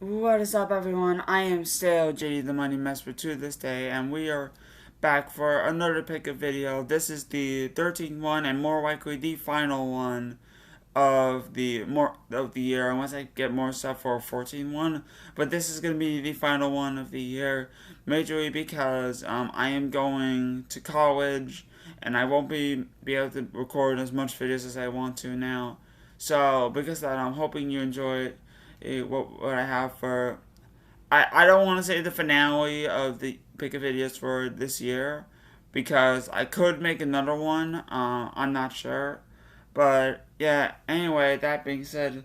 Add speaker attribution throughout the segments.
Speaker 1: What is up, everyone? I am still jdthemightymesprit to this day, and we are back for another pickup video. This is the 13th one, and more likely the final one of the year. Unless I get more stuff for a 14th one, but this is gonna be the final one of the year, majorly because I am going to college, and I won't be able to record as much videos as I want to now. So because of that, I'm hoping you enjoy what I have for. I don't want to say the finale of the pickup videos for this year because I could make another one. I'm not sure, but yeah. Anyway, that being said,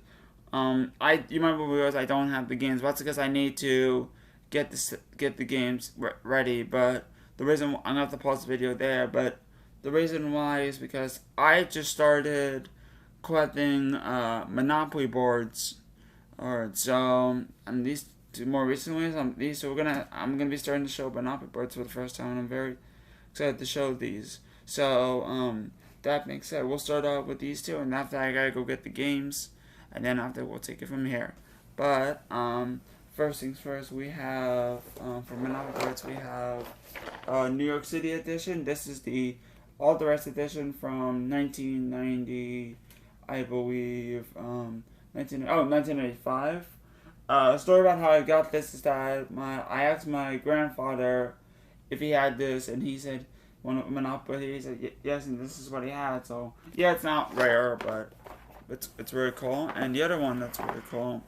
Speaker 1: you might realize I don't have the games. That's because I need to get the games ready. But the reason I'm gonna have to pause the video there, but the reason why is because I just started collecting Monopoly boards. Alright, so these two more recently, I'm gonna be starting to show Monopoly boards for the first time, and I'm very excited to show these. So that being said, we'll start off with these two, and after I gotta go get the games, and then after we'll take it from here. But first things first, we have for Monopoly boards we have New York City edition. This is the authorized edition from 1990, I believe. 1985. A story about how I got this is that I asked my grandfather if he had this, and he said, "Want Monopoly?" He said, "Yes," and this is what he had. So yeah, it's not rare, but it's really cool. And the other one that's really cool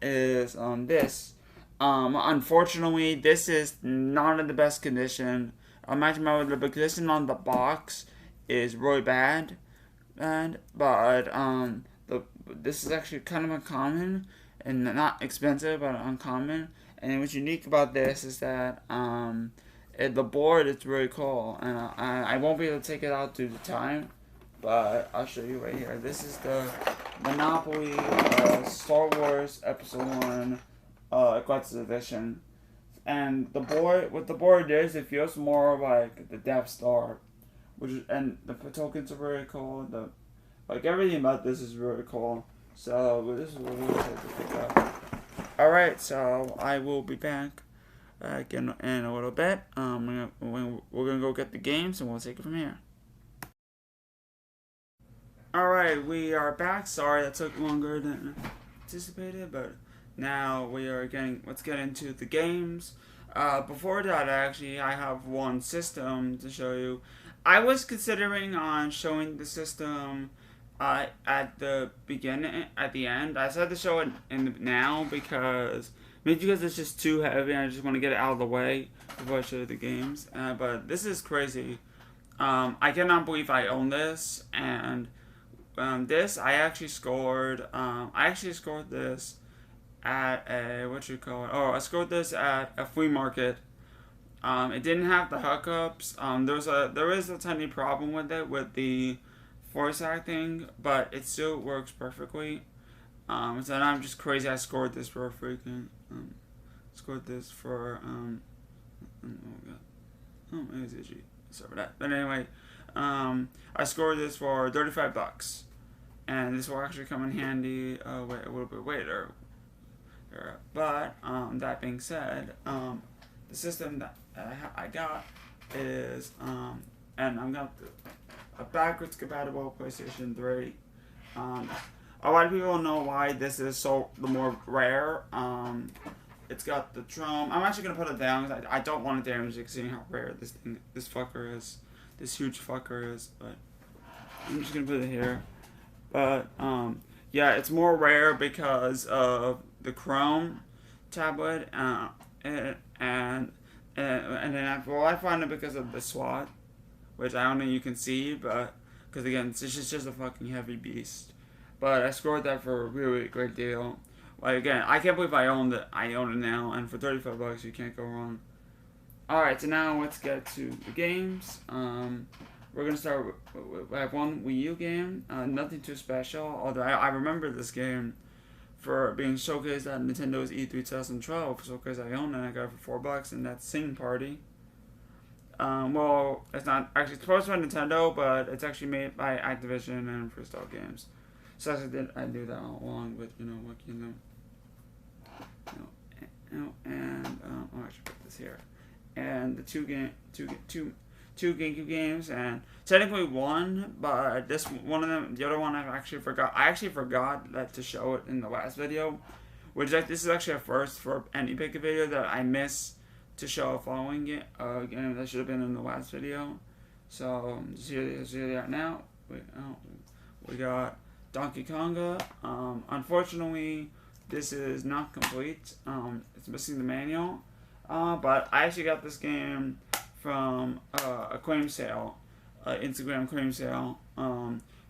Speaker 1: is this. Unfortunately, this is not in the best condition. Imagine the condition on the box is really bad, but this is actually kind of uncommon and not expensive, but uncommon. And what's unique about this is that the board is really cool, and I won't be able to take it out due to time, but I'll show you right here. This is the Monopoly Star Wars Episode 1 Collector's Edition. And what the board is, it feels more like the Death Star, and the tokens are very cool. Like everything about this is really cool. So this is what we're going to pick up. Alright, so I will be back in a little bit. We're gonna go get the games and we'll take it from here. Alright, we are back. Sorry that took longer than anticipated, but now let's get into the games. Before that, I have one system to show you. I was considering on showing the system at the end. I decided to show it now because maybe because it's just too heavy and I just want to get it out of the way before I show you the games. But this is crazy. I cannot believe I own this, and this I actually scored. This at a I scored this at a flea market. It didn't have the hookups. There is a tiny problem with it with the voice acting, but it still works perfectly. So now I'm just crazy. I scored this for a freaking maybe it's itchy. Sorry for that. But anyway, I scored this for $35, and this will actually come in handy a little bit later. But that being said, the system that I got is and I'm got a backwards compatible PlayStation 3. A lot of people know why this is the more rare. It's got the drum. I'm actually gonna put it down because I don't want to damage it, seeing how rare this fucker is. This huge fucker is. But I'm just gonna put it here. But yeah, it's more rare because of the Chrome tablet, and then I find it because of the SWAT, which I don't know you can see, but because again, it's just a fucking heavy beast. But I scored that for a really great deal. Like again, I can't believe I own it. I own it now, and for $35, you can't go wrong. All right, so now let's get to the games. We're gonna start with I have one Wii U game. Nothing too special, although I remember this game for being showcased at Nintendo's E3 2012. So because I own it, I got it for $4, and that's Sing Party. Well, it's not actually supposed to be Nintendo, but it's actually made by Activision and Freestyle Games. So I do that along with, and I'll actually put this here, and the two GameCube games, and technically one, but this one of them, the other one I actually forgot. I actually forgot that to show it in the last video, which this is actually a first for any pick a video that I missed to show a following game. Game that should have been in the last video. So here they are now. We got Donkey Konga. Unfortunately, this is not complete. It's missing the manual. But I actually got this game from a claim sale, Instagram claim sale,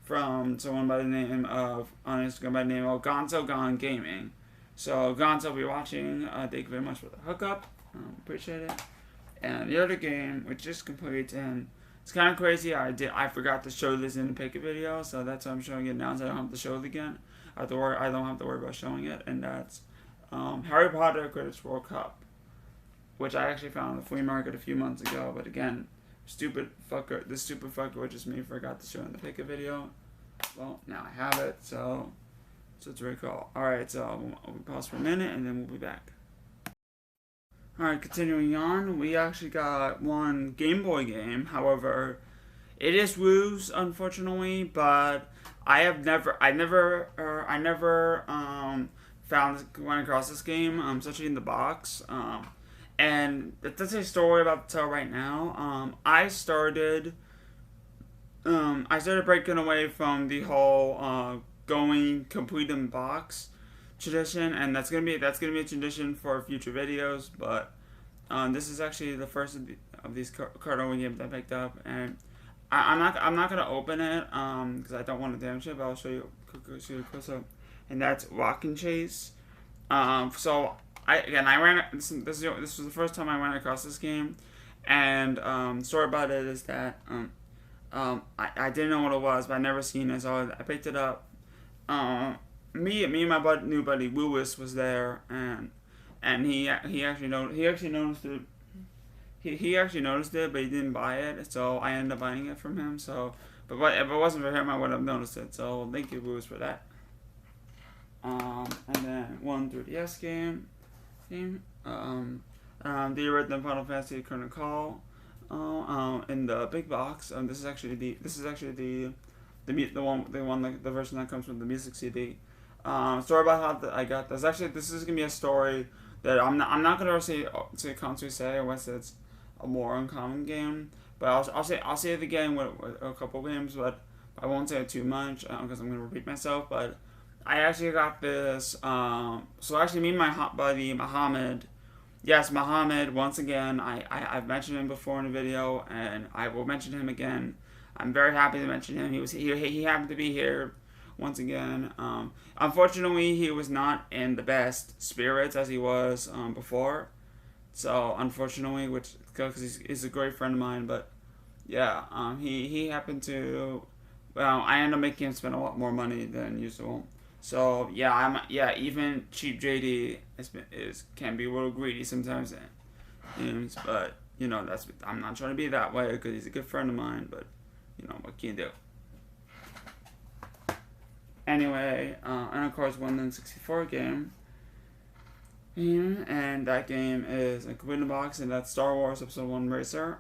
Speaker 1: from someone by the name of, on Instagram by the name of Gonzo Gone Gaming. So Gonzo, be watching. Thank you very much for the hookup. Appreciate it. And the other game, which is complete, and it's kind of crazy. I forgot to show this in the pick a video, so that's why I'm showing it now, so I don't have to show it again. I don't have to worry about showing it, and that's Harry Potter Quidditch World Cup, which I actually found on the flea market a few months ago. But again, this stupid fucker, which is me, forgot to show in the pick a video. Well, now I have it, so it's really cool. Alright, so we'll pause for a minute, and then we'll be back. Alright, continuing on, we actually got one Game Boy game. However, it is Wu's, unfortunately, but I never went across this game, especially in the box. And that's a story about to tell right now. I started breaking away from the whole going complete in box tradition, and that's gonna be a tradition for future videos. But this is actually the first of these card-only games I picked up, and I'm not gonna open it because I don't want to damage it. But I'll show you a close up, and that's Rock and Chase. So this was the first time I ran across this game, and story about it is that I didn't know what it was, but I never seen it, so I picked it up. Me and my new buddy Lewis was there, and he actually noticed it. He actually noticed it, but he didn't buy it, so I ended up buying it from him. So, but if it wasn't for him, I would have noticed it. So thank you, Lewis, for that. And then one 3DS game, the Iridium Final Fantasy Current Call, in the big box. This is actually the version that comes with the music CD. Story about how I got this. Actually, this is gonna be a story that I'm not gonna constantly say unless it's a more uncommon game. But I'll say it again with a couple games, but I won't say it too much because I'm gonna repeat myself. But I actually got this. So actually, me and my hot buddy Muhammad. Yes, Muhammad. Once again, I've mentioned him before in a video, and I will mention him again. I'm very happy to mention him. He happened to be here once again. Unfortunately, he was not in the best spirits as he was before. So unfortunately, because he's a great friend of mine, but yeah, he happened to. Well, I ended up making him spend a lot more money than usual. So yeah, even cheap JD can be a little greedy sometimes, but you know I'm not trying to be that way because he's a good friend of mine. But you know what can you do? Anyway, and of course, one N64 game. And that game is a complete in box, and that's Star Wars Episode 1 Racer.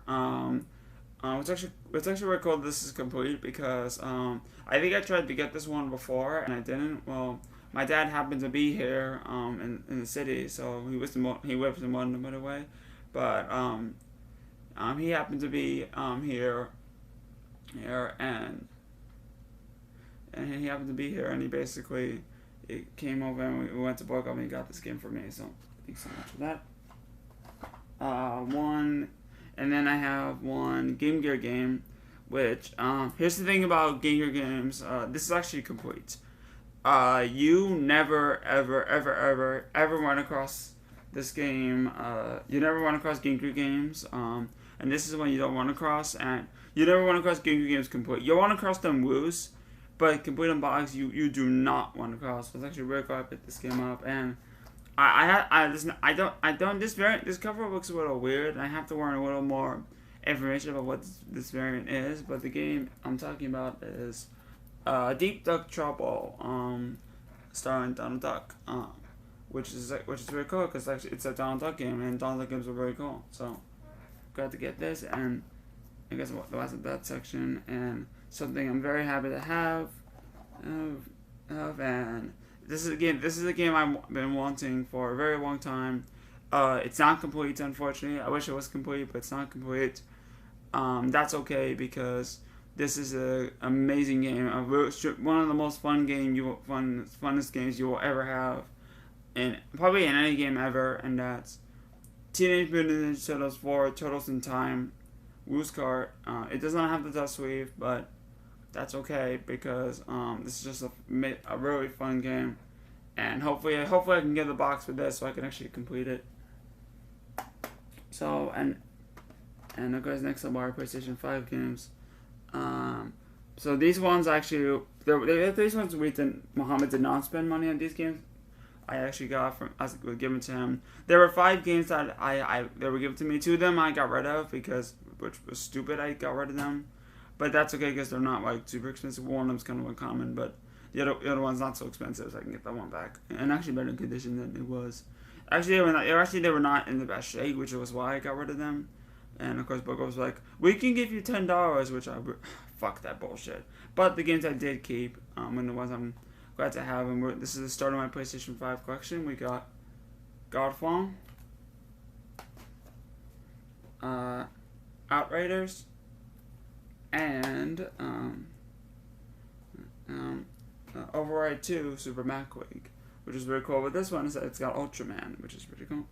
Speaker 1: It's actually really cool this is complete because I think I tried to get this one before and I didn't. Well, my dad happened to be here in the city, so he lives in London, by the way. But he happened to be here, and he happened to be here, and he basically came over and we went to Book Up and he got this game for me. So thanks so much for that. And then I have one Game Gear game, which, here's the thing about Game Gear games, this is actually complete. You never, ever run across this game, you never run across Game Gear games, and this is one you don't run across, and you never run across Game Gear games complete. You'll run across them loose, but complete in box, you do not run across. So it's actually really cool I picked this game up, and this cover looks a little weird, and I have to learn a little more information about what this variant is, but the game I'm talking about is Deep Duck Trouble, starring Donald Duck. which is very cool because actually it's a Donald Duck game, and Donald Duck games are very cool. So glad to get this, and I guess the last of that section, and something I'm very happy to have, and this is a game I've been wanting for a very long time. It's not complete, unfortunately. I wish it was complete, but it's not complete. That's okay because this is an amazing game. One of the most funnest games you will ever have, and probably in any game ever. And that's Teenage Mutant Ninja Turtles 4: Turtles in Time. Woo's Cart. It does not have the dust weave, but that's okay because this is just a really fun game, and hopefully I can get the box with this so I can actually complete it. So and of course next up are PlayStation 5 games. So these ones actually these ones Muhammad did not spend money on these games. I actually got was given to him. There were 5 games that they were given to me. 2 of them I got rid of which was stupid. I got rid of them, but that's okay because they're not like super expensive. One of them's kind of uncommon, but the other one's not so expensive, so I can get that one back and actually better condition than it was. Actually, they were not in the best shape, which was why I got rid of them. And of course, Bogo was like, "We can give you $10," which fuck that bullshit. But the games I did keep, and the ones I'm glad to have, and this is the start of my PlayStation 5 collection. We got Godfall, Outriders, and Override 2 Super Mac League, which is very cool. But this one is that it's got Ultraman, which is pretty cool.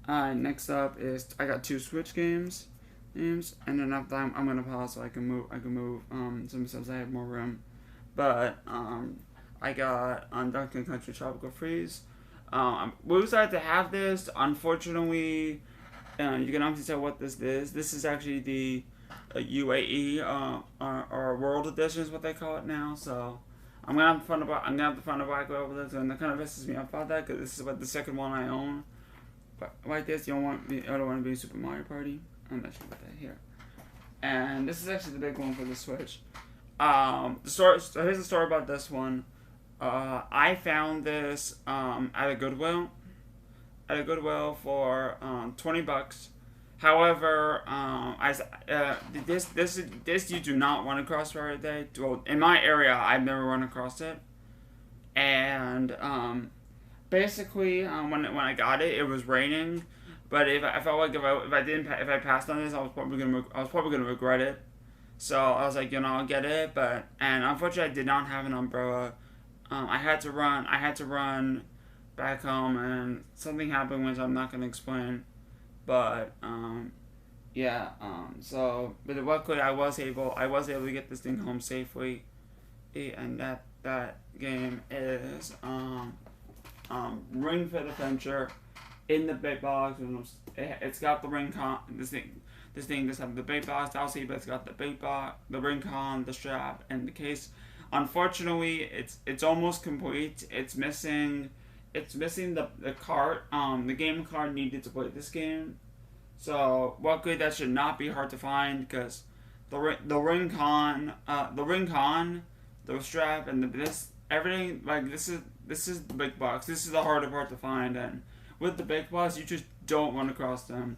Speaker 1: Next up is I got 2 Switch games, and then after that I'm gonna pause so I can move some stuff so I have more room. But I got Duncan Country Tropical Freeze. We decided to have this. Unfortunately, you can obviously tell what this is. This is actually the UAE or World Edition is what they call it now. So I'm gonna have to find a black over this, and that kind of pisses me off about that because this is the second one I own. But like this, you don't want the other one to be Super Mario Party. I'm not sure about that here. And this is actually the big one for the Switch. So here's the story about this one. I found this at a Goodwill. For $20. However, this you do not run across very day. Well, in my area, I've never run across it. And basically, when I got it, it was raining. But I felt like if I passed on this, I was probably gonna regret it. So I was like, I'll get it. And unfortunately, I did not have an umbrella. I had to run back home, and something happened which I'm not gonna explain. But yeah. But luckily, I was able to get this thing home safely. And that game is Ring Fit Adventure in the big box. It's got the Ring Con. This thing just have the big box DLC, but it's got the big box, the Ring Con, the strap, and the case. Unfortunately, it's almost complete. It's missing the card. The game card needed to play this game. So luckily, that should not be hard to find because the Ring Con, the strap, and everything like this is the big box. This is the harder part to find, and with the big box, you just don't run across them.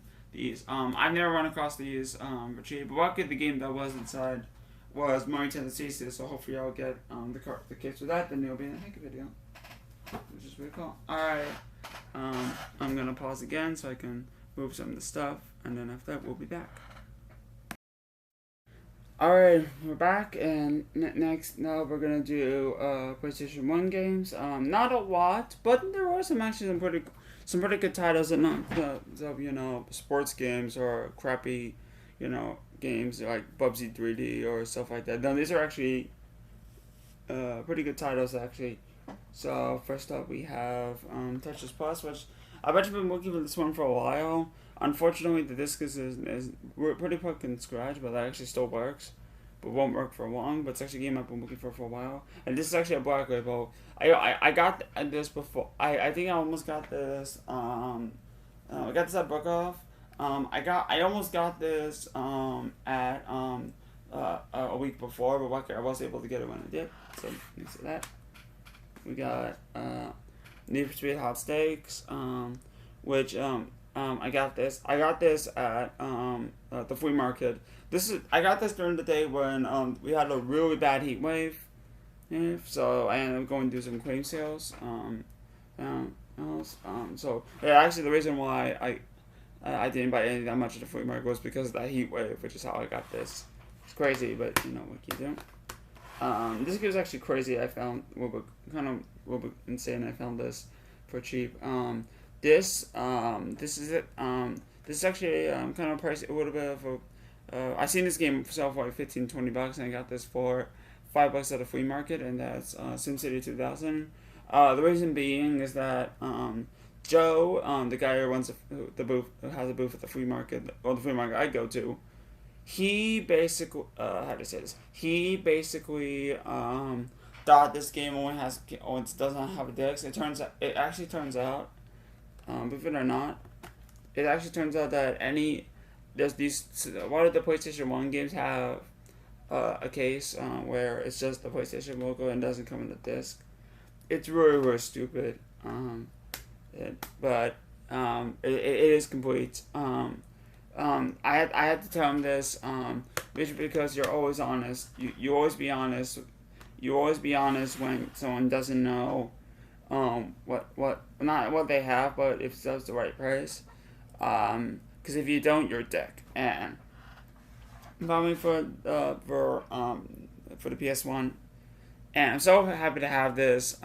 Speaker 1: I've never run across these for cheap. But luckily, the game that was inside was Mutant, so hopefully I'll get the case for that. Then it'll be in a Hank video, which is really cool. All right, I'm gonna pause again so I can move some of the stuff, and then after that, we'll be back. Alright, we're back, and now we're gonna do PlayStation 1 games. Not a lot, but there are some pretty good titles that not sports games or crappy, games like Bubsy 3D or stuff like that. No, these are actually pretty good titles actually. So first up we have Tetris Plus, which I've actually been looking for this one for a while. Unfortunately, the disc is pretty fucking scratched, but that actually still works. But won't work for long. But it's actually a game I've been looking for a while. And this is actually a black label. I got this before. I think I almost got this. I got this at Book Off. I almost got this at a week before, but I was able to get it when I did. So let me see that. We got Need for Speed Hot Steaks, which I got this at the flea market. I got this during the day when we had a really bad heat wave. Yeah, so I ended up going to do some claim sales. So yeah, actually the reason why I didn't buy anything that much at the flea market was because of that heat wave, which is how I got this. It's crazy, but you know what you do. This game is actually crazy. I found a little bit insane. I found this for cheap. This is it. This is actually kind of pricey. A little bit of a. I seen this game sell for like $15-20, and I got this for $5 at a flea market, and that's SimCity 2000. The reason being is that Joe, the guy who runs the booth, who has a booth at the flea market, or the flea market I go to, he basically how to say this? He basically thought this game only doesn't have a disc. It actually turns out, believe it or not, it actually turns out that a lot of the PlayStation 1 games have a case where it's just the PlayStation logo and doesn't come in the disc. It's really, really stupid. But it is complete. I had to tell him this, because you're always honest. You always be honest. You always be honest when someone doesn't know not what they have, but if it's the right price. Because if you don't, you're a dick. And probably for the PS1, and I'm so happy to have this.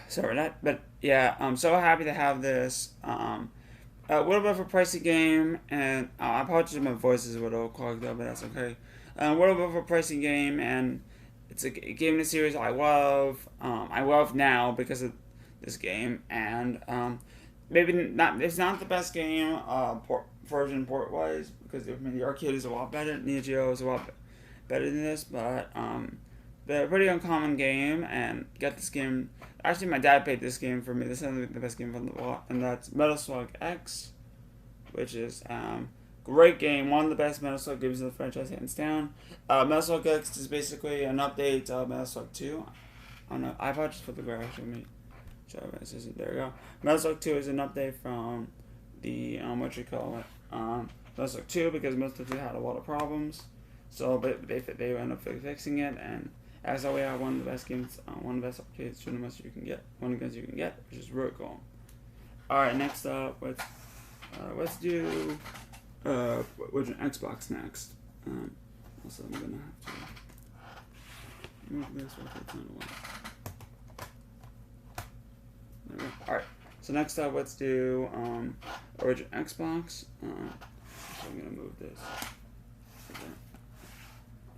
Speaker 1: Sorry for that, but yeah, I'm so happy to have this. A little bit of a pricey game, and I apologize if my voice is a little clogged up, but that's okay. A little bit of a pricey game, and it's a game in the series I love. I love now because of this game, and maybe not. It's not the best game version port wise, because the arcade is a lot better. Neo Geo is a lot better than this, but they're a pretty uncommon game, and got this game. Actually, my dad paid this game for me. This is the best game from the lot, and that's Metal Slug X, which is great game. One of the best Metal Slug games in the franchise, hands down. Metal Slug X is basically an update of Metal Slug 2. I don't know. I probably just put the graphics with me. There we go. Metal Slug 2 is an update from the Metal Slug 2, because Metal Slug 2 had a lot of problems. So, but they end up fixing it, and as always, have one of the best games, one of the best arcade cinemas you can get, one of the guns you can get, which is really cool. Alright, next up, let's do which Xbox next. Also, I'm gonna have to move this while I turn away. There we go. Alright, so next up, let's do Origin Xbox. So I'm gonna move this. There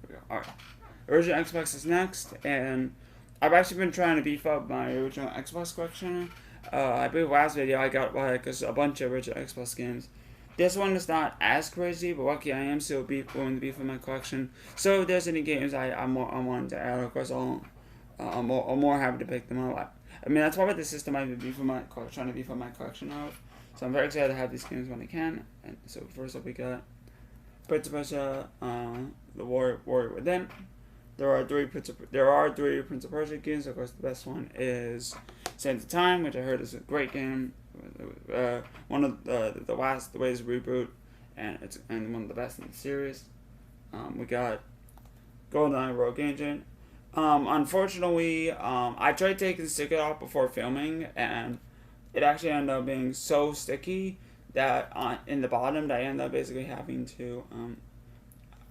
Speaker 1: we go. Alright. Original Xbox is next, and I've actually been trying to beef up my original Xbox collection. I believe last video I got like a bunch of original Xbox games. This one is not as crazy, but lucky I am still willing to beef up my collection. So if there's any games I want to add, of course I'm more happy to pick them up. I mean, that's probably the system I've been trying to beef up my collection of. So I'm very excited to have these games when I can. And so first up we got Prince of Persia, The Warrior Within. There are three Prince of Persia games. Of course, the best one is Sands of Time, which I heard is a great game. One of the latest reboot, and one of the best in the series. We got GoldenEye Rogue Agent. Unfortunately, I tried taking the sticker off before filming, and it actually ended up being so sticky that in the bottom that I ended up basically having to.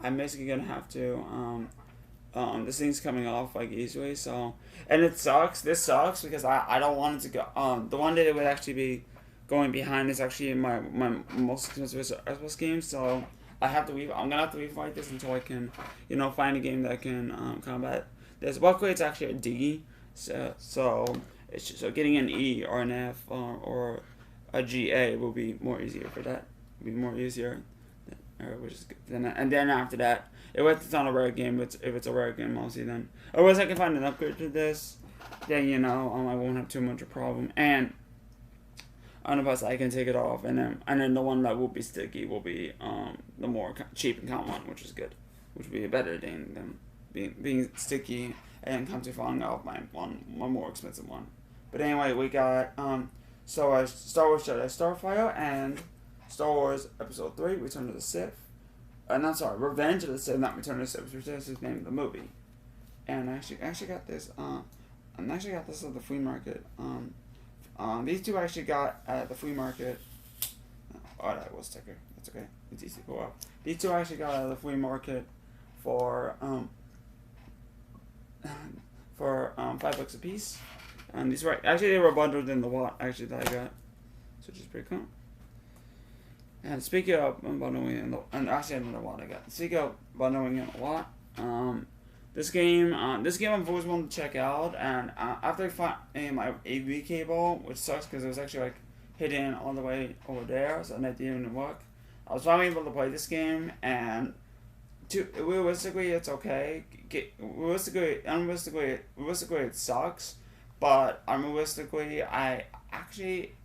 Speaker 1: I'm basically gonna have to. This thing's coming off like easily, so, and it sucks. This sucks because I don't want it to go. The one that it would actually be going behind is actually my most expensive Xbox game, so I'm gonna have to refight this until I can, find a game that can combat this. Luckily, it's actually a D, so getting an E or an F or a GA will be more easier for that. Will be more easier, which is good. And then after that. If it's not a rare game, if it's a rare game, mostly then. Otherwise, I can find an upgrade to this. Then I won't have too much of a problem. And on the plus, I can take it off, and then the one that will be sticky will be the more cheap and common one, which is good, which will be a better thing than being sticky and come to find out my one more expensive one. But anyway, we got Star Wars Jedi Starfire and Star Wars Episode 3, Return of the Sith. Not sorry, Revenge of the Sith, not Return of the Sith, which is the name of the movie. And I actually got this. I actually got this at the flea market. These two I actually got at the flea market. Oh, that was sticker. That's okay. It's easy to pull up. These two I actually got at the flea market for $5 a piece. And these were actually they were bundled in the lot actually that I got, so which is pretty cool. And speaking of bundling in the, and actually I don't know what I got. Speaking of bundling in a lot, this game I've always wanted to check out, and after I found my AV cable, which sucks because it was actually like hidden all the way over there, so that didn't even work. I was finally able to play this game, and realistically it's okay. Realistically it sucks, but unrealistically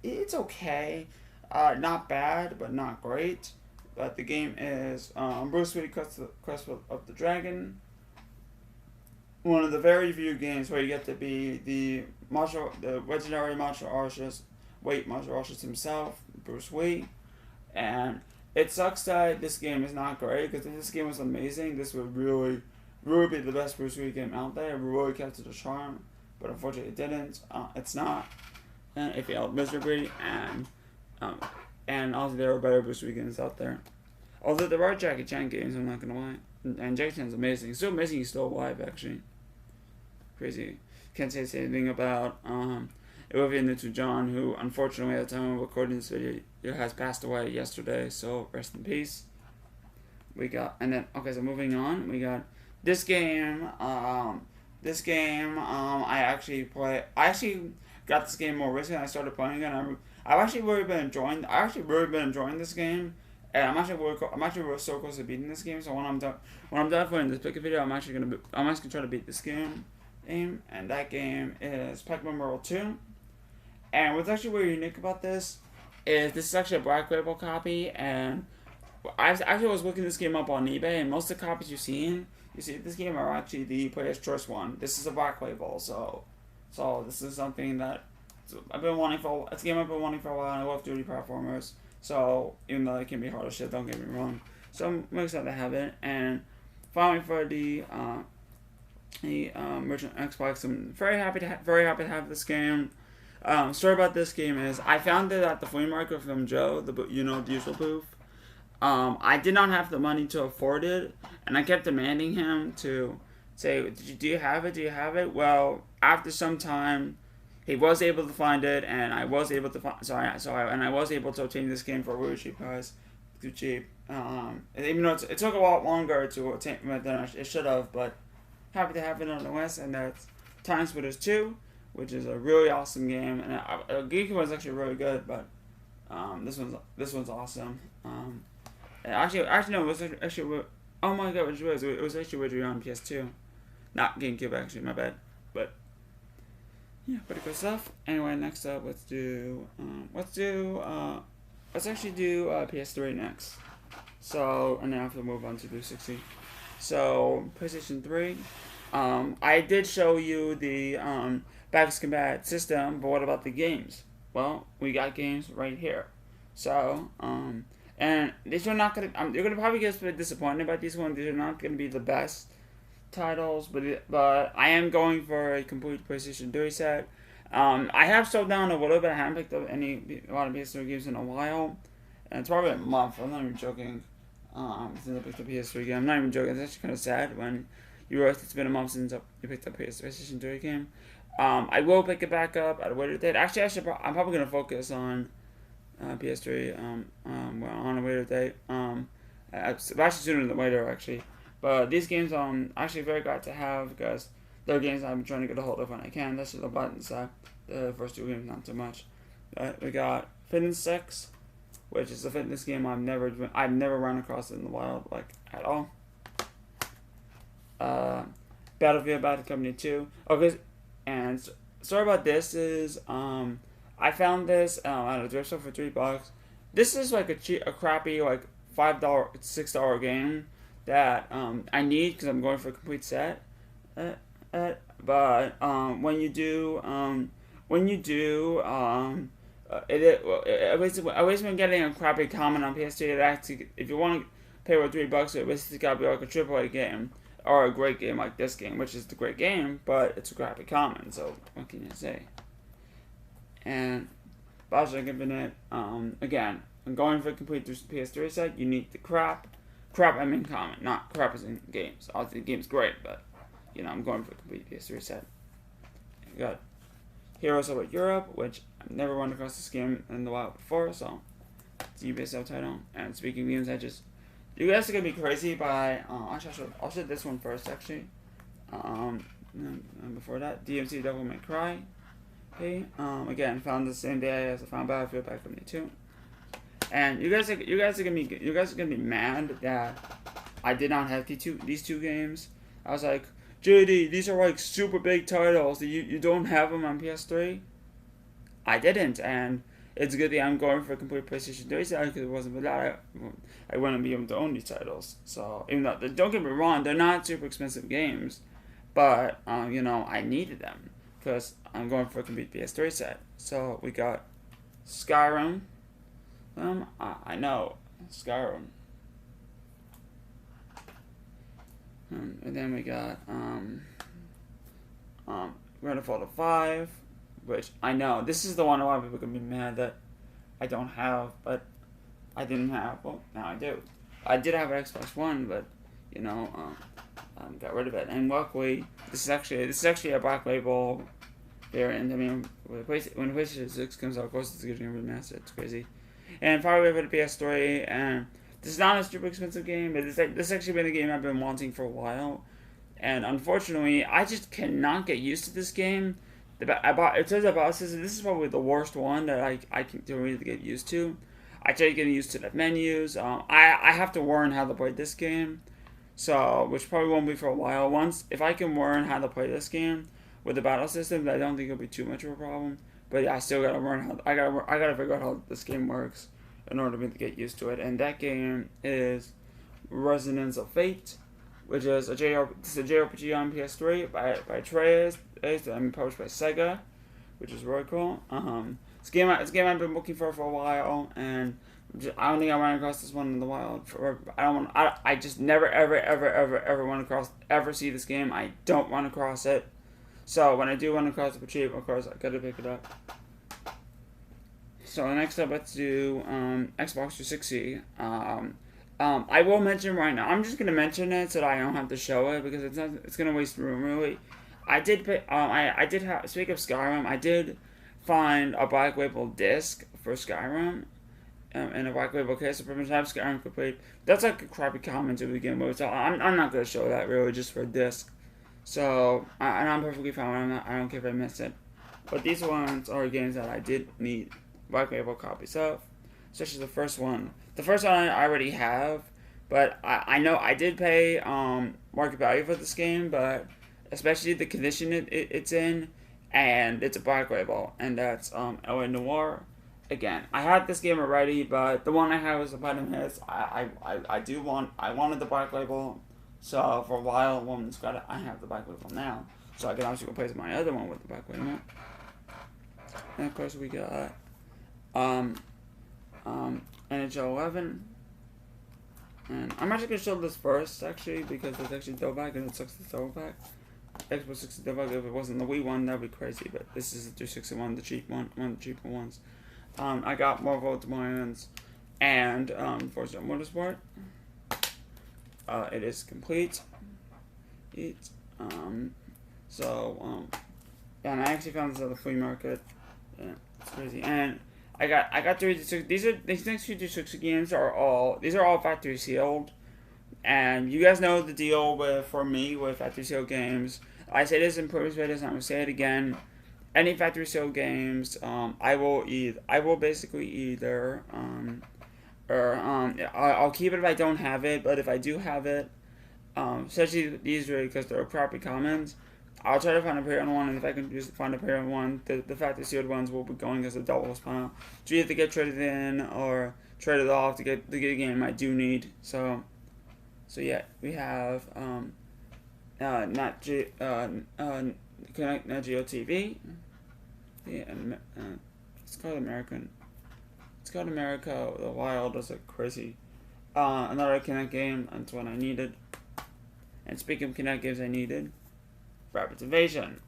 Speaker 1: it's okay. Not bad, but not great. But the game is Bruce Lee Quest of the Dragon. One of the very few games where you get to be the legendary martial artist himself, Bruce Lee. And it sucks that this game is not great, because if this game was amazing, this would really be the best Bruce Lee game out there. It really captured the charm, but unfortunately it didn't. It's not. And it failed miserably, and also there are better Bruce Lee games out there. Although there are Jackie Chan games, I'm not gonna lie. And Jackie Chan's amazing. He's so amazing he's still alive, actually. Crazy. Can't say anything about Olivia Newton-John, who unfortunately at the time of recording this video has passed away yesterday, so rest in peace. We got, and then, okay, so moving on, we got this game, I actually got this game more recently. I started playing it, and I've actually really been enjoying this game. And I'm actually really so close to beating this game. So when I'm done playing this pick video, I'm actually gonna try to beat this game. And that game is Pac-Man World 2. And what's actually really unique about this is actually a Black Label copy. And I actually was looking this game up on eBay, and most of the copies you see this game are actually the Player's Choice one. This is a Black Label, so this is something that I've been wanting for. It's a game I've been wanting for a while. And I love 2D platformers. So, even though it can be hard as shit, don't get me wrong. So, I'm excited to have it. And finally, for the Merchant Xbox, I'm very happy to have this game. Story about this game is I found it at the flea market from Joe, the usual booth. I did not have the money to afford it, and I kept demanding him to say, "Do you have it? Do you have it?" Well, after some time, he was able to find it, and I was able to I was able to obtain this game for a really cheap price. Too cheap. Even though it took a lot longer to obtain than it should have, but happy to have it nonetheless. And that's Time Splitters 2, which is a really awesome game. And Geeky was actually really good, but this one's awesome. Actually no, it was actually oh my god, it was actually originally on PS2, not GameCube actually. My bad, but. Yeah, pretty good stuff. Anyway, next up, let's actually do PS3 next. So, and then I have to move on to 360. So, PlayStation 3. I did show you the Backwards Combat system, but what about the games? Well, we got games right here. So, and these are not gonna. You're gonna probably get a bit disappointed about these ones. These are not gonna be the best titles, but I am going for a complete PlayStation 3 set. I have slowed down a little bit. I haven't picked up a lot of PS3 games in a while, and it's probably a month. I'm not even joking. Since I picked up a PS3 game, I'm not even joking. It's actually kind of sad when you realize it's been a month since you picked up a PlayStation 3 game. I will pick it back up at a later date. Actually, I'm probably gonna focus on PS3 on a later date. Actually sooner than later, actually. But these games I'm actually very glad to have, because they're games I've been trying to get a hold of when I can. That's just the button side. The first two games, not too much. But we got Fitness 6, which is a fitness game I've never run across in the wild, like, at all. Battlefield Bad Company 2. Okay, and sorry about this is I found this at a thrift store for $3. This is like a crappy like $5, $6 game that I need because I'm going for a complete set. but when you do I always been getting a crappy comment on PS3 that actually, if you want to pay over $3, it basically gotta be like a AAA game or a great game like this game, which is the great game, but it's a crappy comment. So what can you say? And Bioshock Infinite, again, I'm going for a complete PS3 set. You need the crap. I mean comment, not crap as in games. Obviously, the game's great, but you know, I'm going for a complete PS3 set. I got Heroes of Europe, which I've never run across this game in the wild before, so it's a Ubisoft title. And speaking of games, you guys are gonna be crazy by I'll show this one first actually. And before that, DMC Double May Cry. Okay, again, found the same day as I found Battlefield back in 2002. And you guys are gonna be mad that I did not have these two games. I was like, JD, these are like super big titles. You don't have them on PS3. I didn't, and it's good that I'm going for a complete PlayStation 3 set, because it wasn't for that I wouldn't be able to own these titles. So even though, don't get me wrong, they're not super expensive games, but you know, I needed them because I'm going for a complete PS3 set. So we got Skyrim. I know Skyrim. And then we got Grand Theft Auto 5, which I know this is the one a lot of people are gonna be mad that I don't have, but I didn't have. Well, now I do. I did have an Xbox One, but you know, got rid of it. And luckily, this is actually a Black Label variant. I mean, when PlayStation 6 comes out, of course it's getting remastered. It's crazy. And probably for the PS3, and this is not a super expensive game, but this has actually been a game I've been wanting for a while. And unfortunately, I just cannot get used to this game. It says about this is probably the worst one that I can really get used to. I tried getting used to the menus. I have to learn how to play this game, so which probably won't be for a while. If I can learn how to play this game with the battle system, I don't think it'll be too much of a problem. But yeah, I still gotta learn how. I gotta figure out how this game works in order for me to get used to it. And that game is Resonance of Fate, which is a JRPG on PS3 by Atreus. Published by Sega, which is really cool. It's a game I've been looking for a while, and I don't think I ran across this one in the wild. I just never ever want to see this game. I don't run across it. So when I do run across it for cheap, of course I gotta pick it up. So next up, let's do Xbox 360. I will mention right now. I'm just gonna mention it so that I don't have to show it, because it's gonna waste room really. I did have. Speaking of Skyrim, I did find a Black Label disc for Skyrim, and a Black Label case. So pretty much have Skyrim complete. That's like a crappy comment to begin with, so I'm not gonna show that really, just for a disc. So and I'm perfectly fine. I don't care if I miss it. But these ones are games that I did need Black Label copies of, especially the first one. The first one I already have, but I know I did pay market value for this game, but especially the condition it's in, and it's a Black Label, and that's LA Noire. Again, I had this game already, but the one I had was a Platinum Hits. I wanted the Black Label, so for a while, I have the Black Label now, so I can actually replace my other one with the Black Label. And of course we got NHL 11. And I'm actually going to show this first, actually, because it's actually throwback, and it sucks the throwback. Xbox 60 throwback, if it wasn't the Wii one, that would be crazy, but this is the 361, the cheap one, one of the cheaper ones. I got Marvel Demands and Forza Motorsport. It is complete. And I actually found this at the flea market. Yeah, it's crazy. And I got 360. These next 360 games are all factory sealed, and you guys know the deal with factory sealed games. I say this in previous videos, and I'm gonna say it again. Any factory sealed games, I will basically either I'll keep it if I don't have it, but if I do have it, especially these really, because they're crappy commons, I'll try to find a parent one, and if I can just find a parent one, the factory sealed ones will be going as a doubles pile. So you have to get traded in or traded off to get a game I do need. So Connect Neo Geo TV. Yeah, and it's called American. It's called America the Wild. That's like crazy. Another Kinect game. That's what I needed. And speaking of Kinect games, I needed Rabbids Invasion.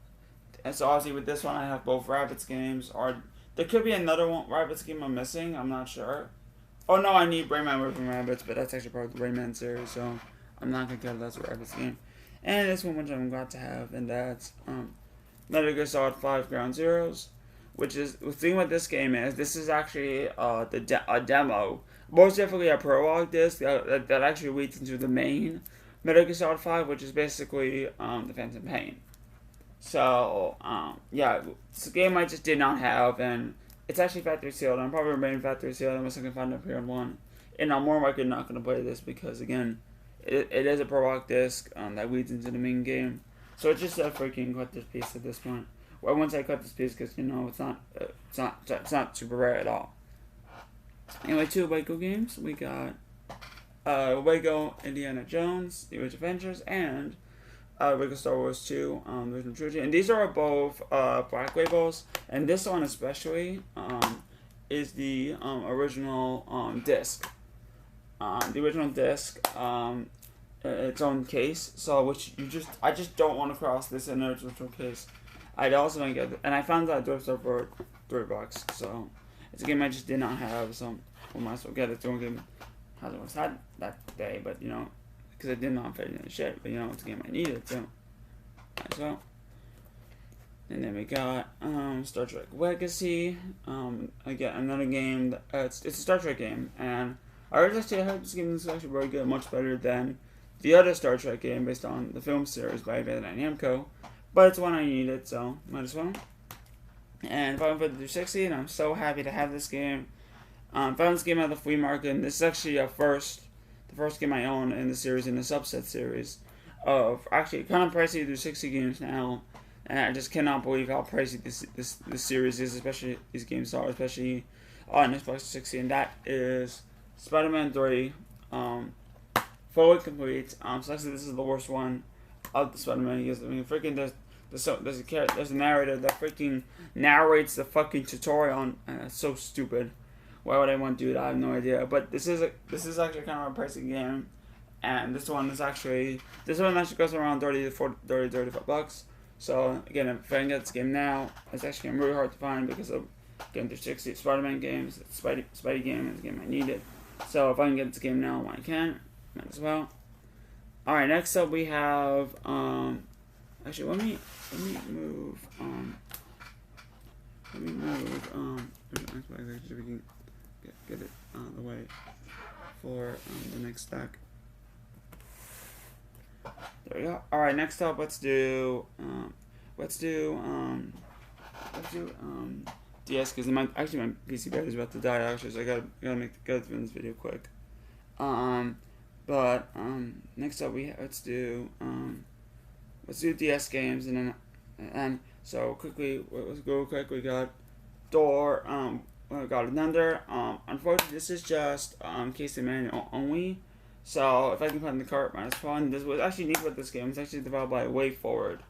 Speaker 1: And so obviously with this one, I have both Rabbids games. Or there could be another one Rabbids game I'm missing. I'm not sure. Oh no, I need Rayman Roving Rabbids, but that's actually part of the Rayman series, so I'm not gonna count that's a Rabbids game. And this one, which I'm glad to have, and that's Metal Gear Solid 5 Ground Zeroes, which is the thing with this game is this is actually a demo, most definitely a prologue disc that actually leads into the main Metal Gear Solid 5, which is basically the Phantom Pain. So yeah, it's a game I just did not have, and it's actually factory sealed. I'm probably remaining factory sealed unless I can find it up here in one. And I'm more likely not going to play this because again, it is a prologue disc that leads into the main game. So it's just a freaking cut this piece at this point. Well, once I cut this piece, because you know it's not super rare at all. Anyway, 2 Lego games. We got Lego Indiana Jones: The Original Adventures, and Lego Star Wars 2, the original trilogy. And these are both black labels, and this one especially is the original disc. The original disc, its own case. So I just don't want to cross this in its original case. I'd also don't get it, and I found that thrift store for $3. So it's a game I just did not have. So we might as well get it. Don't game hasn't was had that day, but you know, because I did not fit in the shit. But you know, it's a game I needed. So might as well. And then we got Star Trek Legacy. Again, another game. It's a Star Trek game, and I heard this game is actually very good, much better than the other Star Trek game based on the film series by Bandai Namco. But it's one I needed, so might as well. And Final Fantasy 360, and I'm so happy to have this game. Found this game at the flea market, and this is actually the first game I own in the series, in the subset series of actually kind of pricey 360 games now. And I just cannot believe how pricey this series is, especially these games are, especially on Xbox 360. And that is Spider-Man 3, fully complete. So actually, this is the worst one of the Spider-Man games. I mean, freaking there's a narrator that freaking narrates the fucking tutorial, and that's so stupid. Why would I want to do that? I have no idea. But this is actually kind of a pricey game, and this one actually goes around 35 bucks. So again, if I can get this game now, it's actually really hard to find because of getting 360 Spider-Man games. It's Spidey game is a game I needed. So if I can get this game now, I can. Might as well. All right, next up we have actually let me move so we can get it out of the way for the next stack. There we go. All right, next up let's do DS, because my PC battery is about to die actually, so I gotta do this video quick. But next up let's do DS games, and so quickly let's go quick. We got Door, we got Another. Unfortunately, this is just case and manual only. So if I can put in the cart, minus fun. This was actually neat with this game. It's actually developed by WayForward,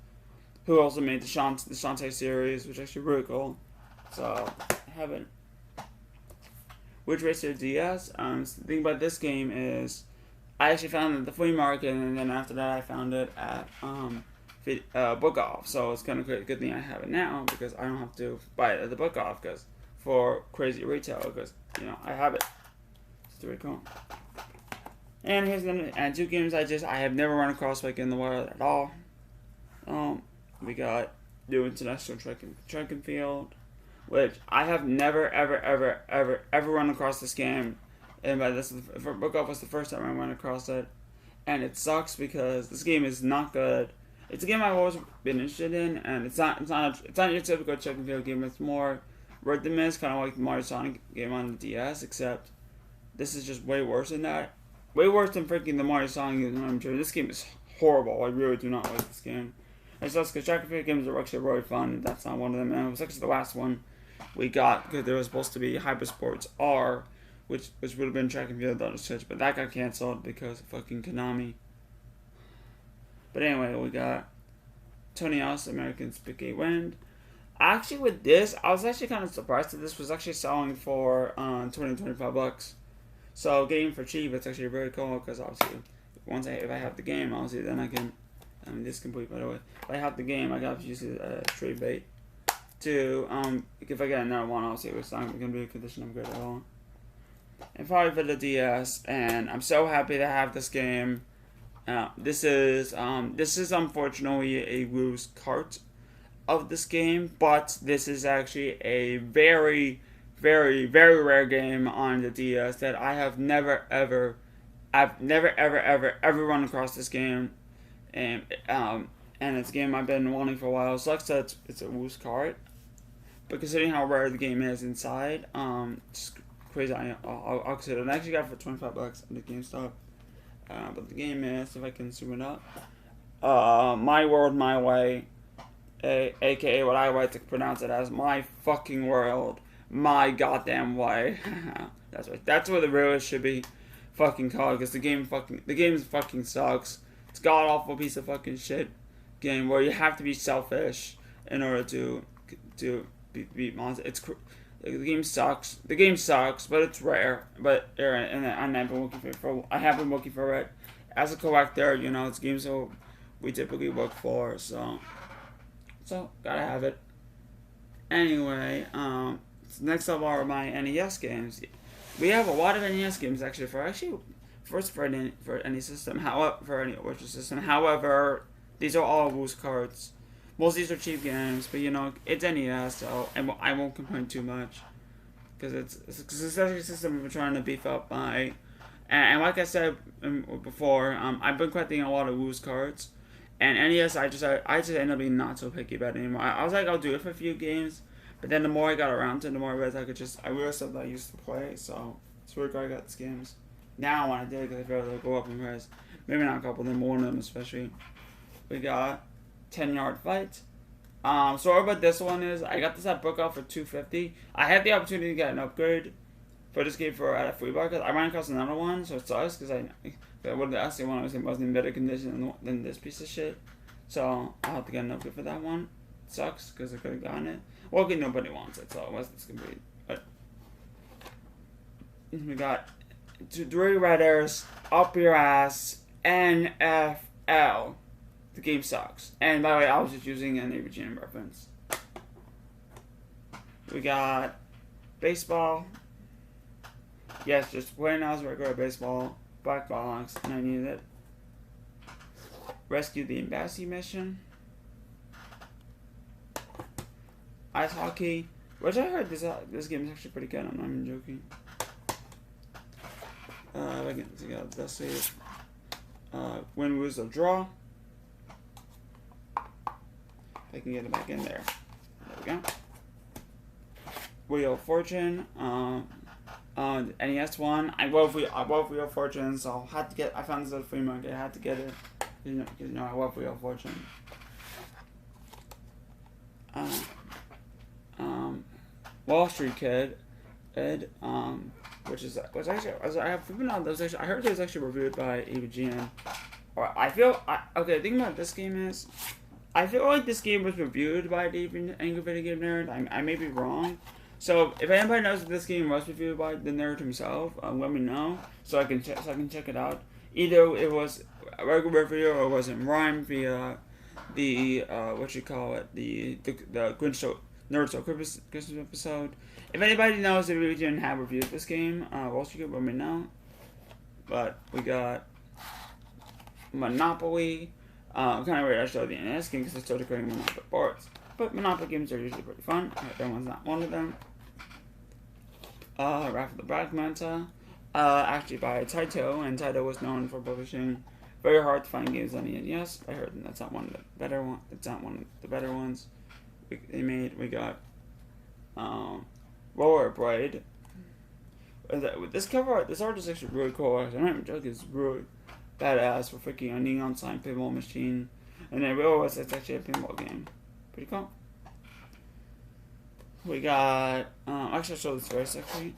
Speaker 1: who also made the Shantae series, which is actually really cool. So I haven't. Which Racer DS. The thing about this game is, I actually found it at the flea market, and then after that I found it at Book Off. So it's kind of a good thing I have it now, because I don't have to buy it at the Book Off for crazy retail, because you know I have it. It's really cool. And here's and 2 games I have never run across like in the wild at all. We got New International Track and Field, which I have never ever run across this game. And by this, Book Off was the first time I ran across it, and it sucks because this game is not good. It's a game I've always been interested in, and it's not your typical track and field game. It's more rhythmist, kind of like the Mario Sonic game on the DS, except this is just way worse than that. Way worse than freaking the Mario Sonic game. I'm sure this game is horrible. I really do not like this game. It sucks because track and field games are actually really fun, and that's not one of them. And it was actually the last one we got, because there was supposed to be Hyper Sports R, which would have been track and field on the Switch, but that got canceled because of fucking Konami. But anyway, we got Tony Else, American Spaghetti Wind. Actually, with this, I was actually kind of surprised that this was actually selling for 25 bucks. So getting for cheap, it's actually very cool because obviously, if I have the game, obviously then I can. I mean, this is complete by the way. If I have the game, I got to use a trade bait to if I get another one, obviously it's not gonna be a condition of good at all. And probably for the DS, and I'm so happy to have this game. This is unfortunately a loose cart of this game, but this is actually a very, very, very rare game on the DS that I have I've never ever run across this game, and it's a game I've been wanting for a while. It sucks that it's a loose cart, but considering how rare the game is inside, it's crazy. I'll consider it. I actually got it for 25 bucks at the GameStop. But the game is, if I can zoom it up, My World, My Way, aka what I like to pronounce it as, My Fucking World, My Goddamn Way. That's right. That's what the real should be fucking called, because the game fucking sucks. It's a god awful piece of fucking shit game where you have to be selfish in order to beat monsters. The game sucks. The game sucks, but it's rare. But and I have been looking for it as a collector. You know, it's games that we typically look for. So gotta have it. Anyway, next up are my NES games. We have a lot of NES games actually for any system. For any virtual system. However, these are all loose cards. Most of these are cheap games, but you know, it's NES, so I won't complain too much. Because it's actually a system we're trying to beef up by. And like I said before, I've been collecting a lot of loose cards. And NES, I just end up being not so picky about it anymore. I was like, I'll do it for a few games. But then the more I got around to it, the more I realized I realized stuff that I used to play. So, it's really glad I got these games. Now I want to do it because I feel like they'll go up in price. Maybe not a couple of them, but one of them especially. We got 10-Yard Fight. So about this one is, I got this at Book Off for $2.50. I had the opportunity to get an upgrade for this game at a flea market. I ran across another one, so it sucks because the actually one wasn't in better condition than this piece of shit. So I'll have to get an upgrade for that one. It sucks because I could have gotten it. Well, okay, nobody wants it, so it wasn't this complete. But we got 3 red airs up your ass, NFL. The game sucks. And by the way, I was just using an Iridium reference. We got baseball. Yes, just playing as regular baseball. Black box, and I needed it. Rescue the Embassy Mission. Ice hockey, which I heard this game is actually pretty good. I'm not even joking. If I can see out best save. Win, lose, or draw. I can get it back in there. There we go. Wheel of Fortune. NES one. I love Wheel of Fortune, so I had to get. I found this at a flea market. I had to get it. You know, I love Wheel of Fortune. Wall Street Kid, which actually I have figured out that was actually, I heard it was actually reviewed by HATES IGN. Okay, the thing about this game is, I feel like this game was reviewed by the Angry Video Game Nerd. I may be wrong. So if anybody knows if this game was reviewed by the nerd himself, let me know so I can check it out. Either it was a regular review or it was in rhyme via the the Nerd Show Christmas episode. If anybody knows if we didn't have reviewed this game, Wall Street, let me know. But we got Monopoly. Kind of weird I showed the NES game because I started creating Monopoly boards. But Monopoly games are usually pretty fun. That one's not one of them. Wrath of the Black Manta. Actually by Taito, and Taito was known for publishing very hard to find games on the NES. I heard that's not one of the better one. It's not one of the better ones they made. We got Rollerblade. With this cover art, this art is actually really cool. I'm not even joking. It's really badass for freaking a neon sign pinball machine, and then realize it's actually a pinball game. Pretty cool. We got actually I'll show this first actually.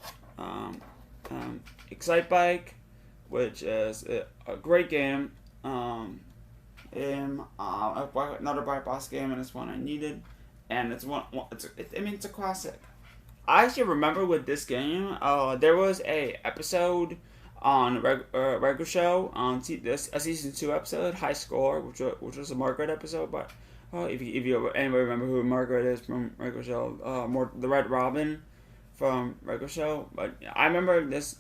Speaker 1: Excite Bike, which is a great game. game, another Bright Boss game, and it's one I needed, and it's it's a classic. I actually remember with this game, there was a episode on regular show on a season 2 episode, High Score, which was a Margaret episode, but if you anybody remember who Margaret is from regular show, the Red Robin from regular show, but I remember this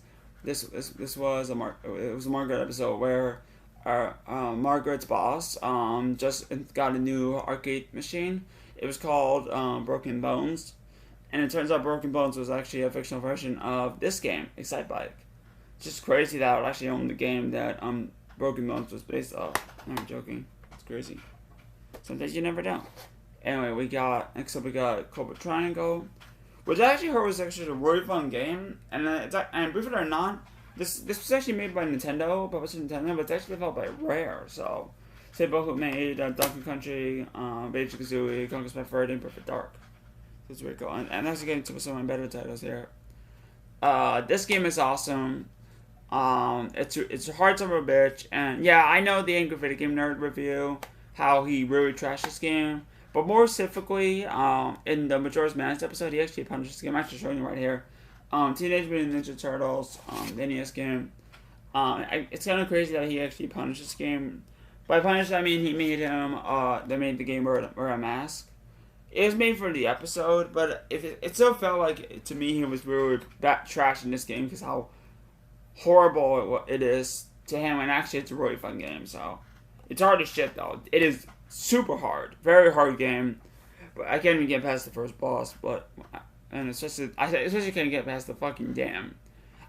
Speaker 1: was a Margaret episode where Margaret's boss just got a new arcade machine. It was called Broken Bones, and it turns out Broken Bones was actually a fictional version of this game, Excitebike. It's just crazy that I would actually own the game that Broken Bones was based off. I'm joking. It's crazy. Sometimes you never know. Anyway, next up we got Cobra Triangle, which I actually heard was actually a really fun game, and believe it or not, this was actually made by Nintendo, but it's actually developed by Rare. So, same people who made Duncan Country, Banjo-Kazooie, Conquest by Freddy, and Perfect Dark. That's really cool, and actually getting to some of my better titles here. This game is awesome. It's a hard summer bitch, and yeah, I know the Angry Video Game Nerd review, how he really trashed this game, but more specifically, in the Majora's Mask episode, he actually punished this game. I'm actually showing you right here. Teenage Mutant Ninja Turtles, the NES game. It's kind of crazy that he actually punished this game. By punished, I mean he made him, they made the game wear a mask. It was made for the episode, but it still felt like, to me, he was really trashing this game because how horrible it is to him, and actually it's a really fun game, so. It's hard as shit, though. It is super hard. Very hard game. But I can't even get past the first boss, and I especially can't get past the fucking dam.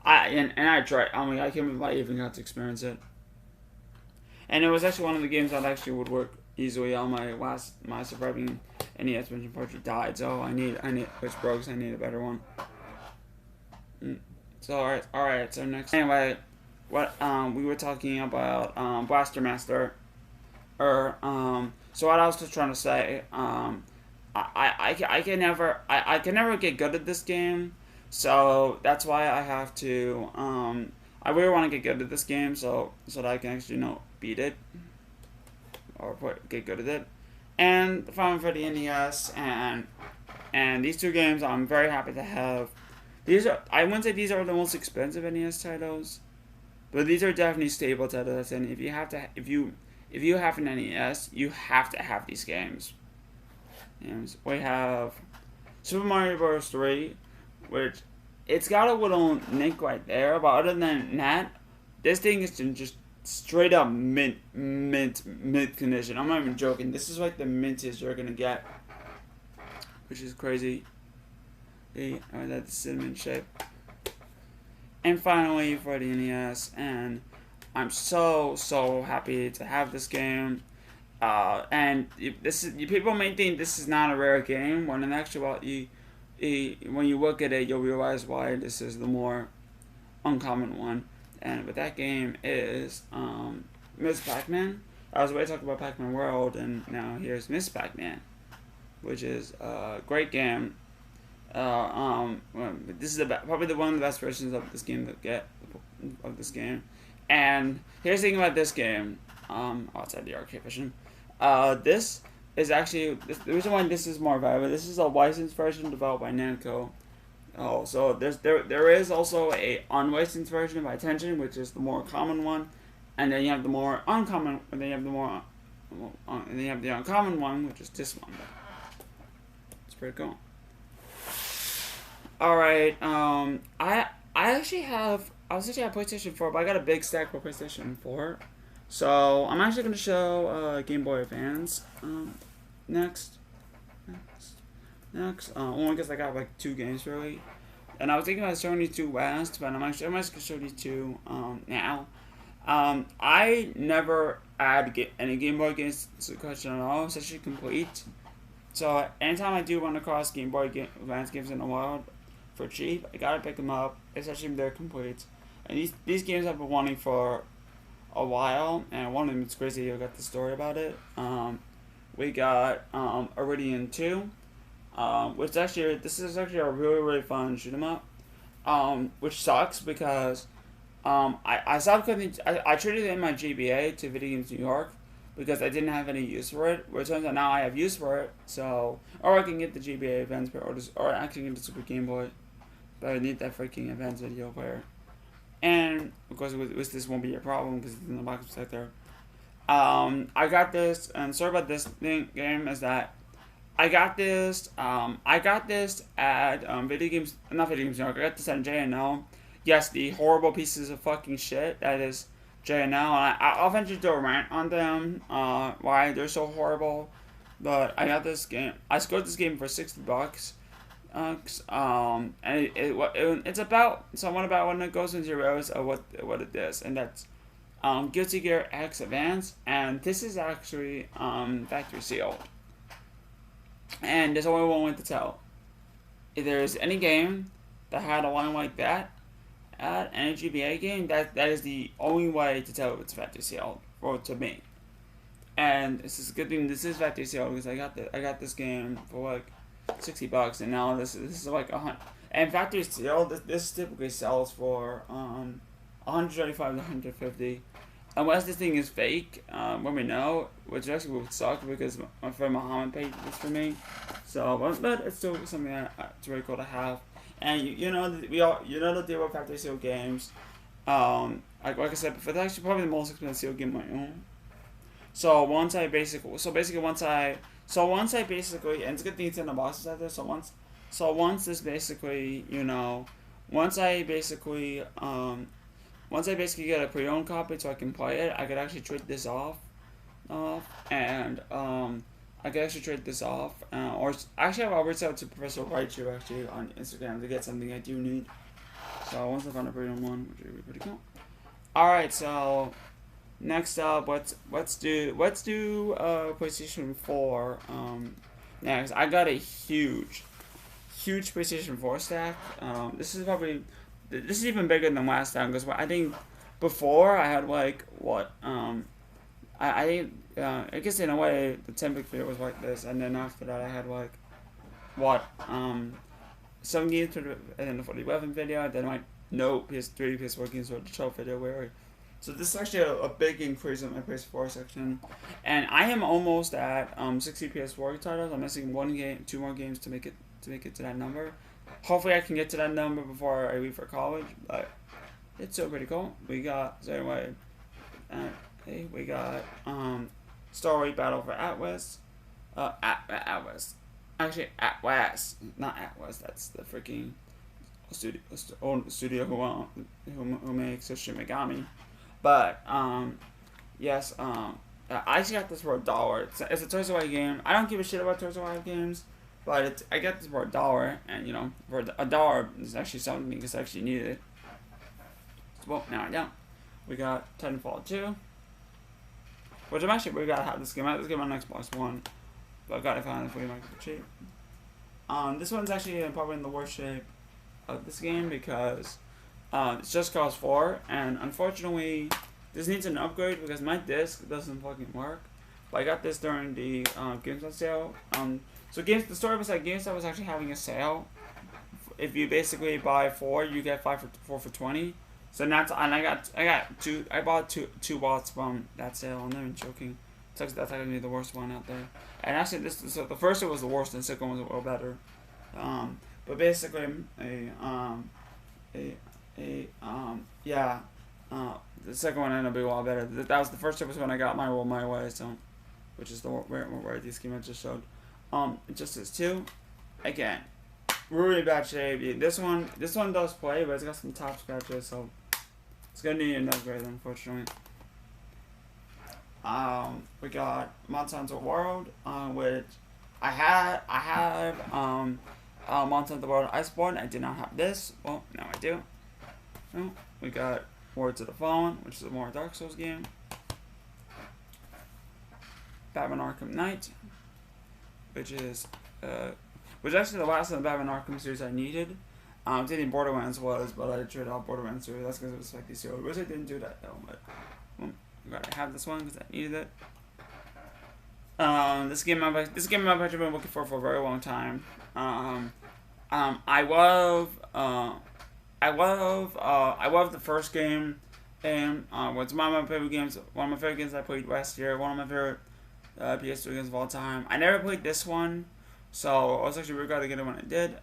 Speaker 1: I tried. I mean, I can't believe I even got to experience it. And it was actually one of the games that actually would work easily on my surviving NES when Persia died. So I need which broke. So I need a better one. So all right. So next, anyway, what we were talking about Blaster Master, so what I was just trying to say, I can never get good at this game, so that's why I have to I really want to get good at this game so that I can actually beat it or get good at it. And Final Fantasy NES and these two games I'm very happy to have. I wouldn't say these are the most expensive NES titles, but these are definitely stable titles, and if you have an NES, you have to have these games. And we have Super Mario Bros. 3, which it's got a little nick right there, but other than that, this thing is just straight up mint condition. I'm not even joking. This is like the mintiest you're gonna get, which is crazy. That's cinnamon shape. And finally, for the NES, and I'm so happy to have this game. And people may think this is not a rare game, when in actuality, when you look at it, you'll realize why this is the more uncommon one. And but that game is Miss Pac-Man. I was way talking about Pac-Man World, and now here's Miss Pac-Man, which is a great game. This is probably one of the best versions of this game And here's the thing about this game, outside the arcade version. This is actually the reason why this is more valuable. This is a licensed version developed by Namco. Oh, so there is also a unlicensed version by Tension, which is the more common one, and then you have the more uncommon, and then you have the uncommon one, which is this one. It's pretty cool. All right, I actually have PlayStation 4, but I got a big stack for PlayStation 4, so I'm actually gonna show Game Boy Advance next. Only because I got like 2 games really, and I was thinking about showing you 2 last, but I'm just gonna show these 2 now. I never add any Game Boy games to the collection at all. It's actually complete. So anytime I do run across Game Boy Advance games in the wild for cheap, I gotta pick them up, especially if they're complete. And these games I've been wanting for a while, and one of them is crazy. I got the story about it. We got Iridium 2. This is actually a really fun shoot 'em up, which sucks because I treated it in my GBA to Video Games New York, because I didn't have any use for it. Which turns out now I have use for it. So, or I can get the GBA Advance player, or I can get the Super Game Boy. But I need that freaking Advance Video player. And of course, with this won't be a problem because it's in the box right there. I got this, and sorry about this game is that I got this at video games, not video games. No, I got this at J&L. Yes, the horrible pieces of fucking shit that is J&L, and I'll eventually do a rant on them, why they're so horrible. But I got this game. I scored this game for $60. And it's about someone about when it goes into rows of what it is, and that's Guilty Gear X Advance, and this is actually factory sealed. And there's only one way to tell. If there's any game that had a line like that at any GBA game, that is the only way to tell if it's factory sealed, or to me. And this is a good thing. This is factory sealed because I got this game for like $60, and now this is like $100. And factory sealed, this typically sells for $135 to $150. Unless this thing is fake, when we know, which actually would suck because my friend Muhammad paid this for me. So, but it's still something that's really cool to have. And you know the deal with factory sealed games. Like I said, but that's actually probably the most expensive sealed game I own. So once I basically, and it's a good thing it's in the boxes out there. Once I basically get a pre-owned copy so I can play it, I could actually trade this off, or actually I'll reach out to Professor Raichu actually on Instagram to get something I do need. So once I find a pre-owned one, which would be pretty cool. All right, so next up, let's do PlayStation 4. Next, I got a huge PlayStation 4 stack. This is even bigger than last time because I think before I had like what I guess in a way the 10-bit video was like this, and then after that I had like what some games and then for the 11 video, then like no PS3, PS4 games for the 12 video where. So this is actually a big increase in my PS4 section, and I am almost at 60 PS4 titles. I'm missing two more games to make it to that number. Hopefully I can get to that number before I leave for college, but it's still pretty cool. We got we got Star Wars Battle for Atlas, Atlas, actually Atlas, not Atlas. That's the freaking studio who makes Shin Megami. But yes, I actually got this for $1. It's a Toys Away game. I don't give a shit about Toys Away games. But I got this for $1, and you know, for $1 is actually something because I actually needed it. Well, now I don't. We got Titanfall 2, which we gotta have this game. I have this game on Xbox One, but I gotta find it for cheap. This one's actually probably in the worst shape of this game because it's Just Cause 4, and unfortunately, this needs an upgrade because my disc doesn't fucking work. But I got this during the GameStop sale. So the story was that GameStop was actually having a sale. If you basically buy 4, you get 4 for $20. So that's I bought two bots from that sale. I'm not even joking. That's actually the worst one out there. And actually the first one was the worst, and the second one was a little better. But basically the second one ended up being a lot better. That was the first was when I got my Roll My Way, so which is the where these scheme I just showed. It just is 2. Again, really bad shape. This one does play, but it's got some top scratches, so it's gonna need an upgrade, unfortunately. We got Manta Hunter World, which I have Manta Hunter World Iceborne. I did not have this. Well, now I do. Oh, we got Words of the Fallen, which is a more Dark Souls game. Batman Arkham Knight, which is actually the last of the Batman Arkham series I needed. Didn't Borderlands was, but I traded out Borderlands series. That's because it was like this year. Which I didn't do that though, but I gotta have this one because I needed it. This game I've actually been looking for a very long time. I love the first game. And what's one of my favorite games? One of my favorite games I played last year. One of my favorite PS3 games of all time. I never played this one, so I was actually really glad to get it when I did,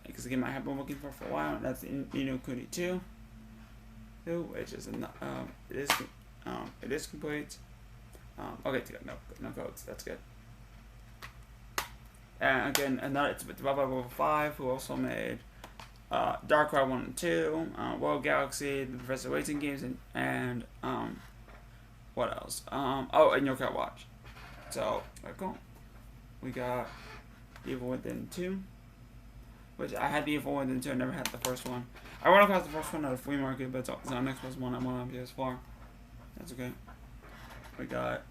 Speaker 1: because the game I have been looking for a while. And that's Ni Kuni 2, which is it is complete. Okay, no codes. That's good. And again, it's developed by Level 5, who also made Darkrai 1 and 2, World Galaxy, the Professor Layton games, and what else? Oh, and Yokai Watch. So, very cool. We got Evil Within 2, which I had the Evil Within 2, I never had the first one. I went across the first one at a flea market, but it's on Xbox One, I won on PS4. That's okay. We got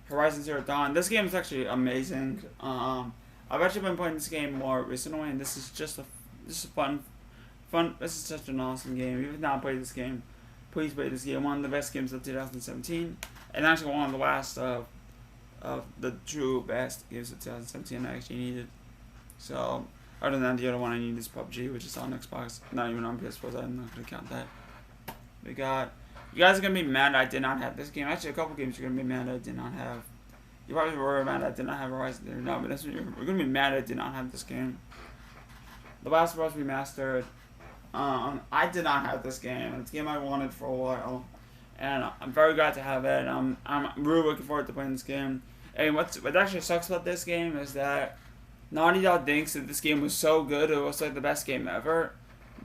Speaker 1: Horizon Zero Dawn. This game is actually amazing. I've actually been playing this game more recently, and this is just fun. This is such an awesome game. If you have not played this game, please play this game. One of the best games of 2017, and actually one of the last of the true best games of 2017 I actually needed. So, other than that, the other one I need is PUBG, which is on Xbox, not even on PS4, so I'm not going to count that. We got, you guys are going to be mad I did not have this game. Actually, a couple games you're going to be mad I did not have. You probably were mad I did not have Horizon Zero Dawn, but we're going to be mad I did not have this game. The Last of Us Remastered. I did not have this game. It's a game I wanted for a while, and I'm very glad to have it. I'm really looking forward to playing this game. And what actually sucks about this game is that Naughty Dog thinks that this game was so good, it was like the best game ever,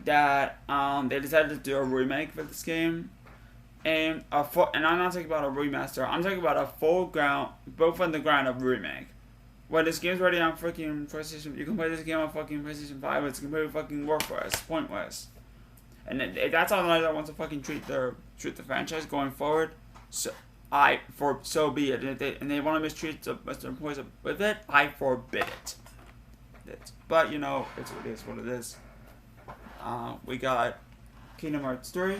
Speaker 1: that they decided to do a remake for this game. And I'm not talking about a remaster. I'm talking about a full ground, both on the ground up remake. When this game's already on freaking PlayStation, you can play this game on fucking PlayStation 5. It's completely fucking worthless, pointless. And that's how Naughty Dog wants to fucking treat the franchise going forward. So be it. And they want to mistreat the employees with it, I forbid it. But you know, it is what it is. We got Kingdom Hearts 3.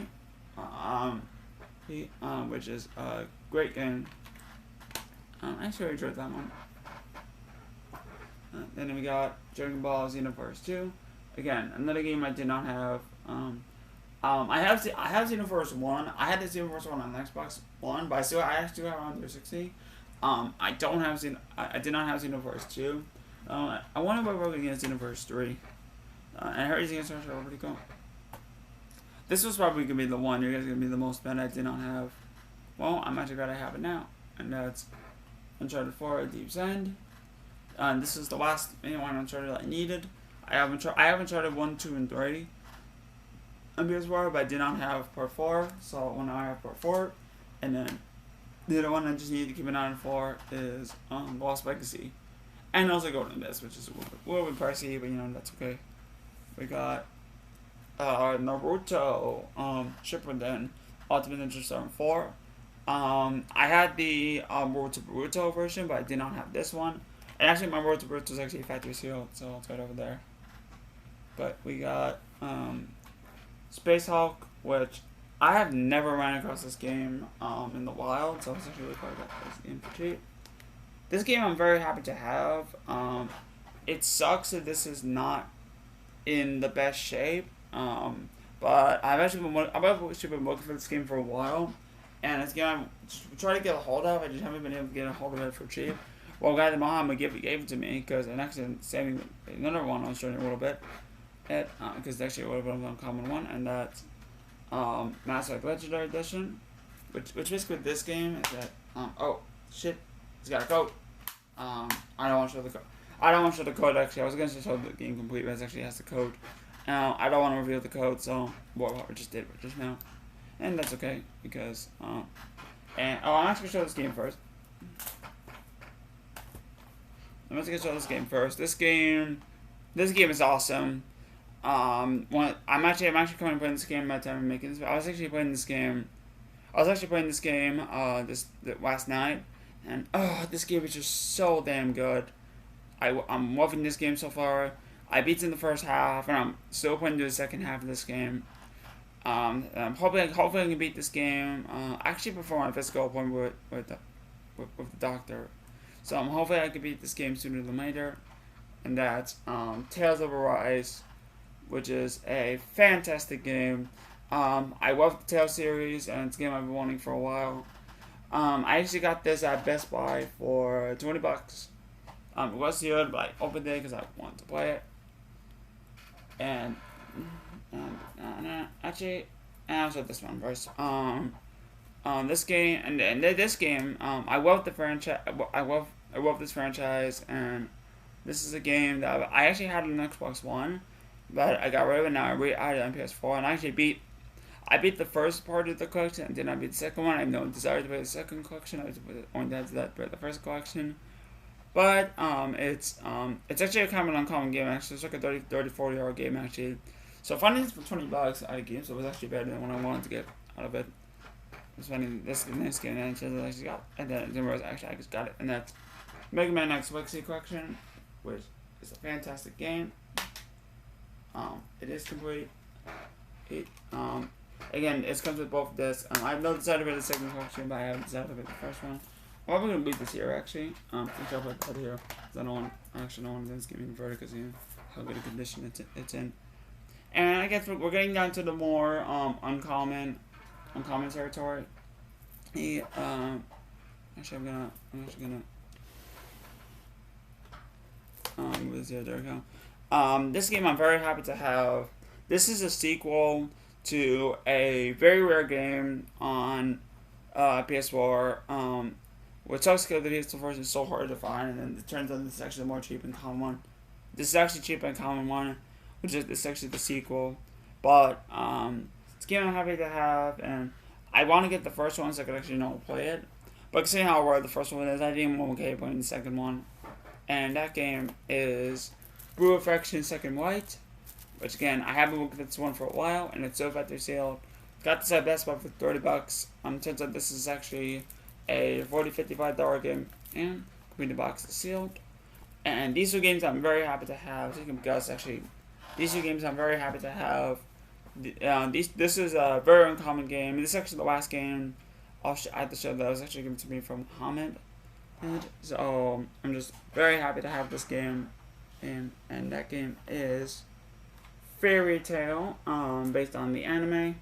Speaker 1: Which is a great game. I actually enjoyed that one. Then we got Dragon Ball Xenoverse 2. Again, another game I did not have. I have Xenoverse 1. I had the Xenoverse 1 on Xbox One, but I actually have it on 360. I did not have Xenoverse 2. I wonder if we're going to get Xenoverse 3. And I heard Xenoverse are pretty cool. This was probably going to be the one you guys are going to be the most mad I did not have. Well, I'm actually glad I have it now. And that's Uncharted 4 Deep's End. This is the last one Uncharted I needed. I have Uncharted 1, 2, and 3 on PS4, but I did not have Part 4. So now I have Part 4. And then the other one I just need to keep an eye on for is Lost Legacy. And also Golden Abyss, which is a little bit pricey, but you know, that's okay. We got Naruto, Shippuden, Ultimate Ninja Storm 4. I had the Road to Boruto version, but I did not have this one. And actually, my Road to Boruto is actually factory sealed, so it's right over there. But we got Space Hulk, which I have never ran across this game in the wild, so I was actually really glad I got this game for cheap. This game I'm very happy to have. It sucks that this is not in the best shape. But I've actually been looking for this game for a while, and it's a game I'm trying to get a hold of. I just haven't been able to get a hold of it for cheap. Well, guy Muhammad gave it to me because an accident saving another one I was showing a little bit, because it's actually a little bit of an uncommon one, and that's Mass Effect Legendary Edition, which basically this game is that oh shit, it's got a code. I don't want to show the code. I don't want to show the code actually. I was going to show the game complete, but it actually has the code. I don't want to reveal the code, so what we just did just now, and that's okay because I'm actually going to show this game first. I'm just going to show this game first. This game is awesome. I'm actually coming to play this game by the time I'm making this. I was actually playing this game this last night, and this game is just so damn good. I'm loving this game so far. I beat in the first half, and I'm still playing through the second half of this game. Hopefully I can beat this game. I actually perform a physical appointment with the doctor, so hopefully I can beat this game sooner than later. And that's Tales of Arise, which is a fantastic game. I love the Tales series, and it's a game I've been wanting for a while. I actually got this at Best Buy for $20. It was sealed, but I opened it because I wanted to play it. And actually, I'll show this one first. This game I love the franchise. I love this franchise, and this is a game that I actually had on Xbox One, but I got rid of it now. I added it on PS4, and I actually I beat the first part of the collection, and then I beat the second one. I have no desire to play the second collection. I only did that for the first collection. But it's actually a kind of an uncommon game. Actually, it's like a 40 hour game actually. So finding this for $20 out of games, so it was actually better than what I wanted to get out of it. I was finding this game, and I actually got, and then actually I just got it, and that's Mega Man X Legacy Collection, which is a fantastic game. It is complete. Again, it comes with both discs. I have no desire to play the second collection, but I have decided to play the first one. Well, I'm gonna beat this here actually. I think I'll put that here. I don't want this game inverted because how good a condition it's in. And I guess we're getting down to the more uncommon territory. Actually, I'm gonna move this here. There we go. This game I'm very happy to have. This is a sequel to a very rare game on PS4. Which sucks because the PS4 version is so hard to find, and then it turns out this is actually the more cheap and common one. This is actually cheap and common one, which is actually the sequel. But it's a game I'm happy to have, and I want to get the first one so I can actually play it. But seeing how rare the first one is, I didn't want to playing the second one. And that game is Brew Affection Second White, which again I haven't looked at this one for a while, and it's so factory sealed. Got this at Best Buy for $30. Turns out this is actually a $40-$55 game, and between the box is sealed. And these two games I'm very happy to have. These two games I'm very happy to have. This is a very uncommon game. This is actually the last game I had to show that was actually given to me from Muhammad. So I'm just very happy to have this game, and that game is Fairy Tail, based on the anime.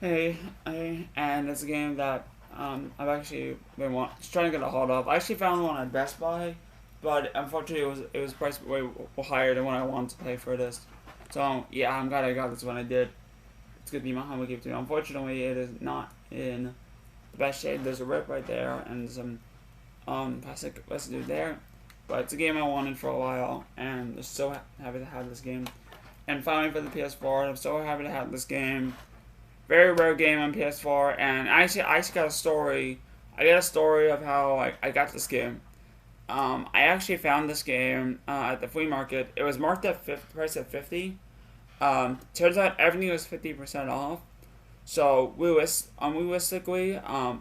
Speaker 1: And it's a game that I've actually been trying to get a hold of. I actually found one at Best Buy, but unfortunately it was priced way higher than what I wanted to pay for this. So yeah, I'm glad I got this when I did. It's gonna be Muhammad gave it to me. Unfortunately, it is not in the best shape. There's a rip right there and some plastic residue there, but it's a game I wanted for a while, and I'm so happy to have this game. And finally for the PS4, I'm so happy to have this game. Very rare game on PS4, and I actually got a story. I got a story of how I got this game. I actually found this game at the flea market. It was marked at price at $50. Turns out everything was 50% off. So unrealistically, I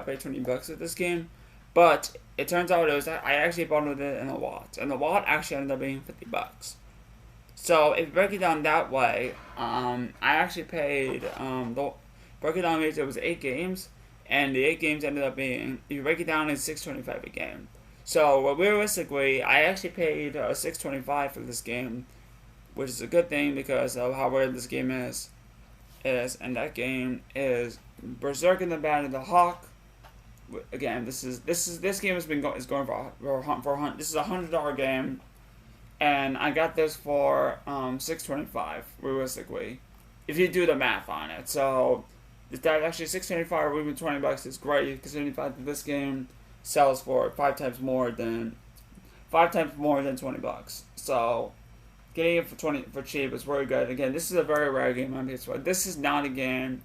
Speaker 1: paid $20 for this game, but it turns out I actually bundled it in a lot, and the lot actually ended up being $50. So if you break it down that way, I actually paid break it down means it was 8 games, and the 8 games ended up being, if you break it down, it's $6.25 a game. So realistically, I actually paid $6.25 for this game, which is a good thing because of how rare this game is, and that game is Berserk in the Band of the Hawk. Again, this game is going for a hunt. This is a $100 game. And I got this for $6.25 realistically, if you do the math on it. So that actually $6.25 or even $20 is great, considering the fact that this game sells for 5 times more than $20. So getting it for cheap is very good. Again, this is a very rare game on PS4. This is not a game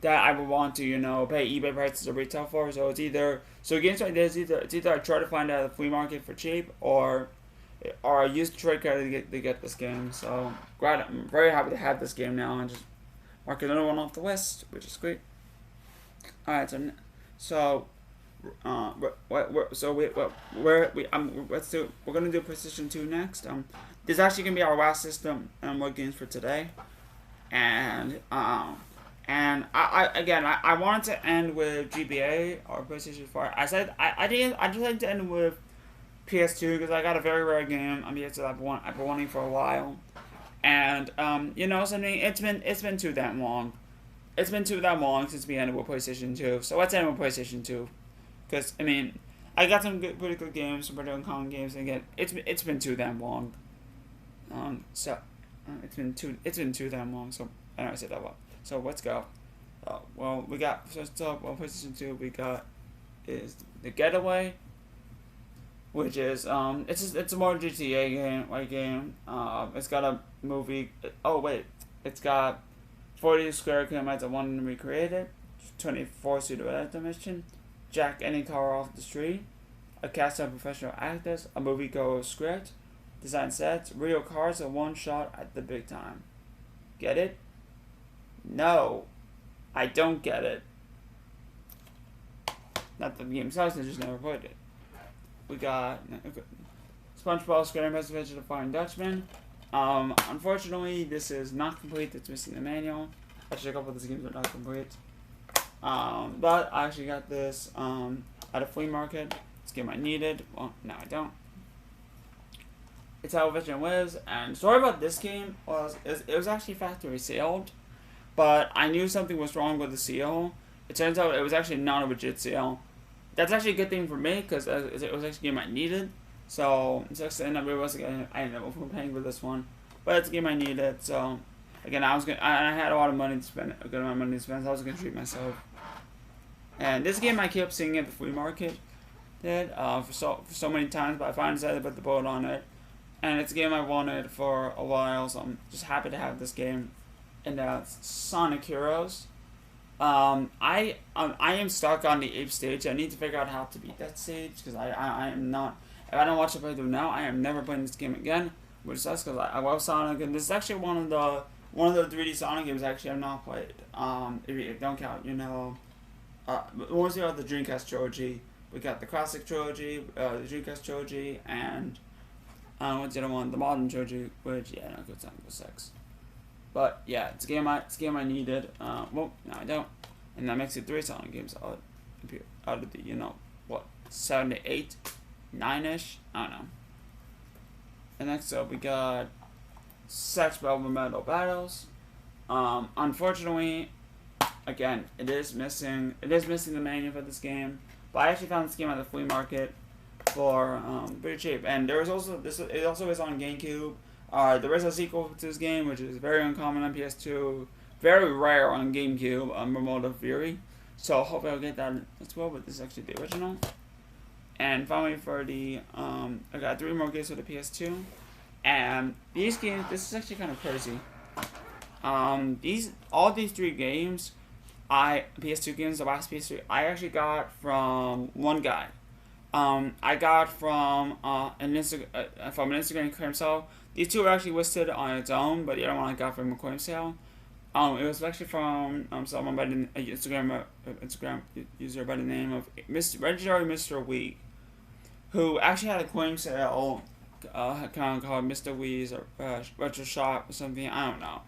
Speaker 1: that I would want to pay eBay prices of retail for. So it's either games like this, it's either I try to find out at the flea market for cheap, or I use the trade card to get this game. So I'm very happy to have this game now, and just mark another one off the list, which is great. All right, we're gonna do Precision 2 next. This is actually gonna be our last system and more games for today, and I wanted to end with GBA or PlayStation 4. I decided to end with PS2 because I got a very rare game on PS2 I've been wanting for a while, And you know something, it's been too damn long. It's been too damn long since we ended with PlayStation 2. So let's end with PlayStation 2. Because I mean, I got some pretty good games, some pretty uncommon games, and again, it's been too damn long. It's been too damn long. So I know I said that one. So let's go. Well, we got first up on PlayStation 2. We got is The Getaway, which is it's a more GTA game. It's got a movie. Oh wait, it's got 40 square kilometers of one recreated, 24 pseudo mission, jack any car off the street, a cast of professional actors, a movie-go script, design sets, real cars, and one shot at the big time. Get it? No, I don't get it. Not the game sucks, I just never played it. We got Spongebob Skyrim Adventure to Find Dutchman. Unfortunately, this is not complete. It's missing the manual. Actually, a couple of these games are not complete. But I actually got this at a flea market. This game I needed. Well, now I don't. It's how Vision lives. And the story about this game was it was actually factory sealed, but I knew something was wrong with the seal. It turns out it was actually not a legit seal. That's actually a good thing for me because it was actually a game I needed. So it's actually I ended up paying for this one, but it's a game I needed. So again, I had a lot of money to spend, a good amount of money to spend. So I was gonna treat myself. And this game I kept seeing at the flea market, for so many times, but I finally decided to put the bullet on it. And it's a game I wanted for a while, so I'm just happy to have this game. And Sonic Heroes. I am stuck on the 8th stage. I need to figure out how to beat that stage because I am not. If I don't watch the playthrough now, I am never playing this game again. Which sucks because I love Sonic, and this is actually one of the 3D Sonic games actually I've not played. If you don't count, you know, once you have the Dreamcast trilogy, we got the classic trilogy, the Dreamcast trilogy, and what's the other one? The modern trilogy, which no good Sonic 6. But yeah, it's a game I needed. Well, no, I don't, and that makes it 3 Sonic games out of the 7 to 8, 9ish. I don't know. And next up, we got Sex Velvet Metal Battles. Unfortunately, again, it is missing the manual for this game. But I actually found this game at the flea market for pretty cheap. And there was also it also is on GameCube. There is a sequel to this game, which is very uncommon on PS2, very rare on GameCube, Remote of Fury. So hopefully I'll get that as well, but this is actually the original. And finally for the, I got 3 more games for the PS2. And these games, this is actually kind of crazy. All these 3 games, PS2 games, the last PS3, I actually got from one guy. I got from an Instagram claim sale. These 2 are actually listed on its own, but the other one I got from a claim sale. It was actually from someone by the Instagram user by the name of Legendary Mr. Wee, who actually had a claim sale, kind of called Mr. Wee's Retro Shop or something. I don't know.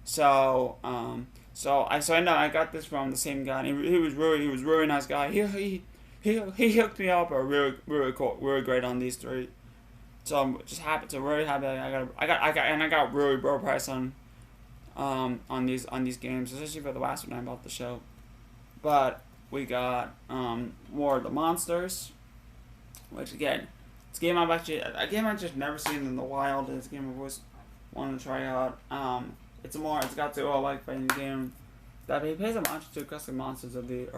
Speaker 1: So I know I got this from the same guy. And he was really nice guy. He hooked me up, really cool, really great on these 3. So I'm just really happy that I got really low price on these games, especially for the last one I bought the show. But we got War of the Monsters, which again, it's a game I've just never seen in the wild. It's a game I've always wanted to try out. It's got to like fighting game that pays homage to custom monsters of the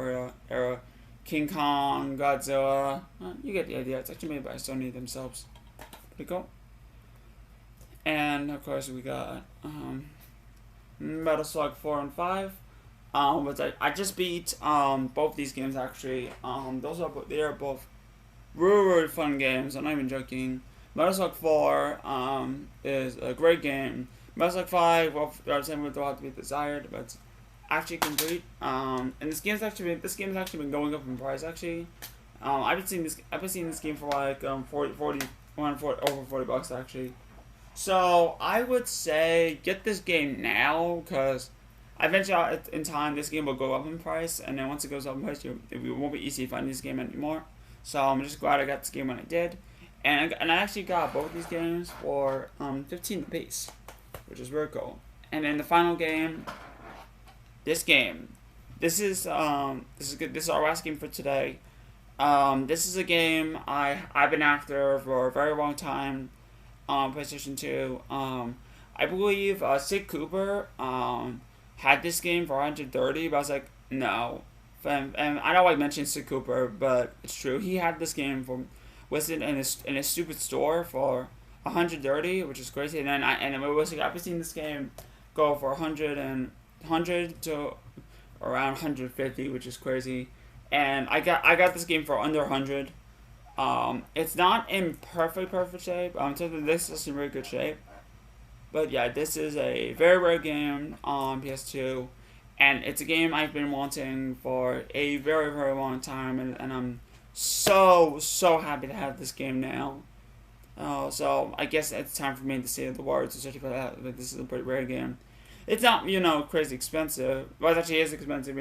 Speaker 1: era. King Kong, Godzilla, you get the idea. It's actually made by Sony themselves. Pretty cool. And of course we got Metal Slug 4 and 5. Which I just beat both these games actually. They are both really fun games. I'm not even joking. Metal Slug 4 is a great game. Metal Slug 5, well, same with a lot to be desired, but it's actually complete. And this game's actually been going up in price actually. I've been seeing this game for like over $40 actually. So I would say get this game now, because eventually in time this game will go up in price, and then once it goes up in price, it won't be easy to find this game anymore. So I'm just glad I got this game when I did, and I actually got both these games for $15 apiece. which is very cool. And then the final game, this game. This is good. This is our last game for today. This is a game I've been after for a very long time on PlayStation 2. I believe Sid Cooper had this game for 130, but I was like, no. And I don't like mentioning Sid Cooper, but it's true. He had this game for listed in a stupid store for 130, which is crazy. And then I've seen this game go for 100 to around 150, which is crazy. And I got this game for under 100. It's not in perfect shape. This is in very good shape. But yeah, this is a very rare game on PS2, and it's a game I've been wanting for a very long time, and I'm so happy to have this game now. So I guess it's time for me to say the words, especially for that. But this is a pretty rare game. It's not, crazy expensive. Well, it actually is expensive,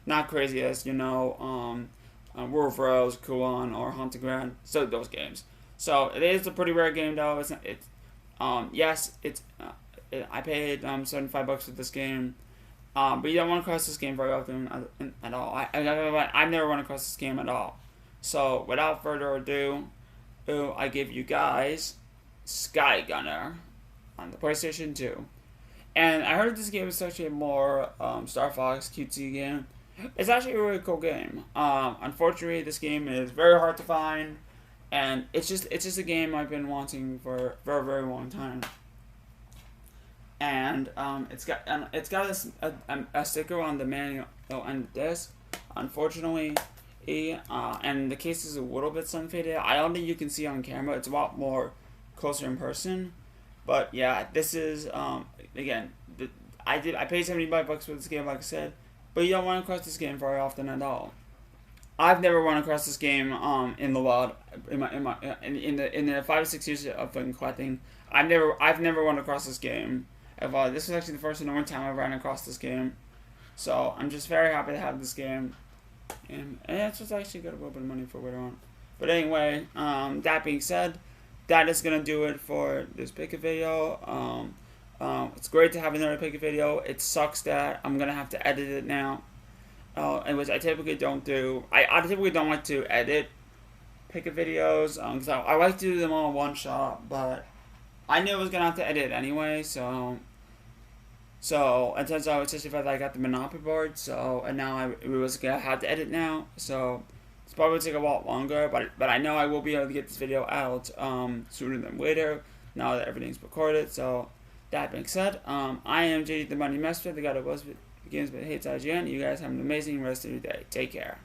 Speaker 1: not crazy as, World of Rose, Kuon, or Haunted Ground. So those games. So it is a pretty rare game, though. I paid $75 for this game. But you don't run across this game very often at all. I've never run across this game at all. So without further ado, I give you guys Sky Gunner on the PlayStation 2. And I heard this game is actually a more Star Fox cutesy game. It's actually a really cool game. Unfortunately, this game is very hard to find, and it's just a game I've been wanting for a very long time. And it's got a sticker on the manual and this. Unfortunately, and the case is a little bit sun faded. I don't think you can see on camera. It's a lot more closer in person. But yeah, this is again. I paid $75 for this game, like I said. But you don't run across this game very often at all. I've never run across this game in the wild in the 5 to 6 years of collecting. I've never run across this game. This was actually the first and only time I ran across this game. So I'm just very happy to have this game. And it's just actually got a little bit of money for later on. But anyway, that being said, that is gonna do it for this pick-a video. It's great to have another pick-a video. It sucks that I'm gonna have to edit it now, which I typically don't do. I typically don't like to edit pick-a videos because I like to do them all in one shot. But I knew I was gonna have to edit anyway, so and turns out especially if I got the Monopoly board, and now I was gonna have to edit now, so it's probably take a lot longer, but I know I will be able to get this video out sooner than later now that everything's recorded. So that being said, I am jdthemightymesprit, the guy that was games but hates IGN. You guys have an amazing rest of your day. Take care.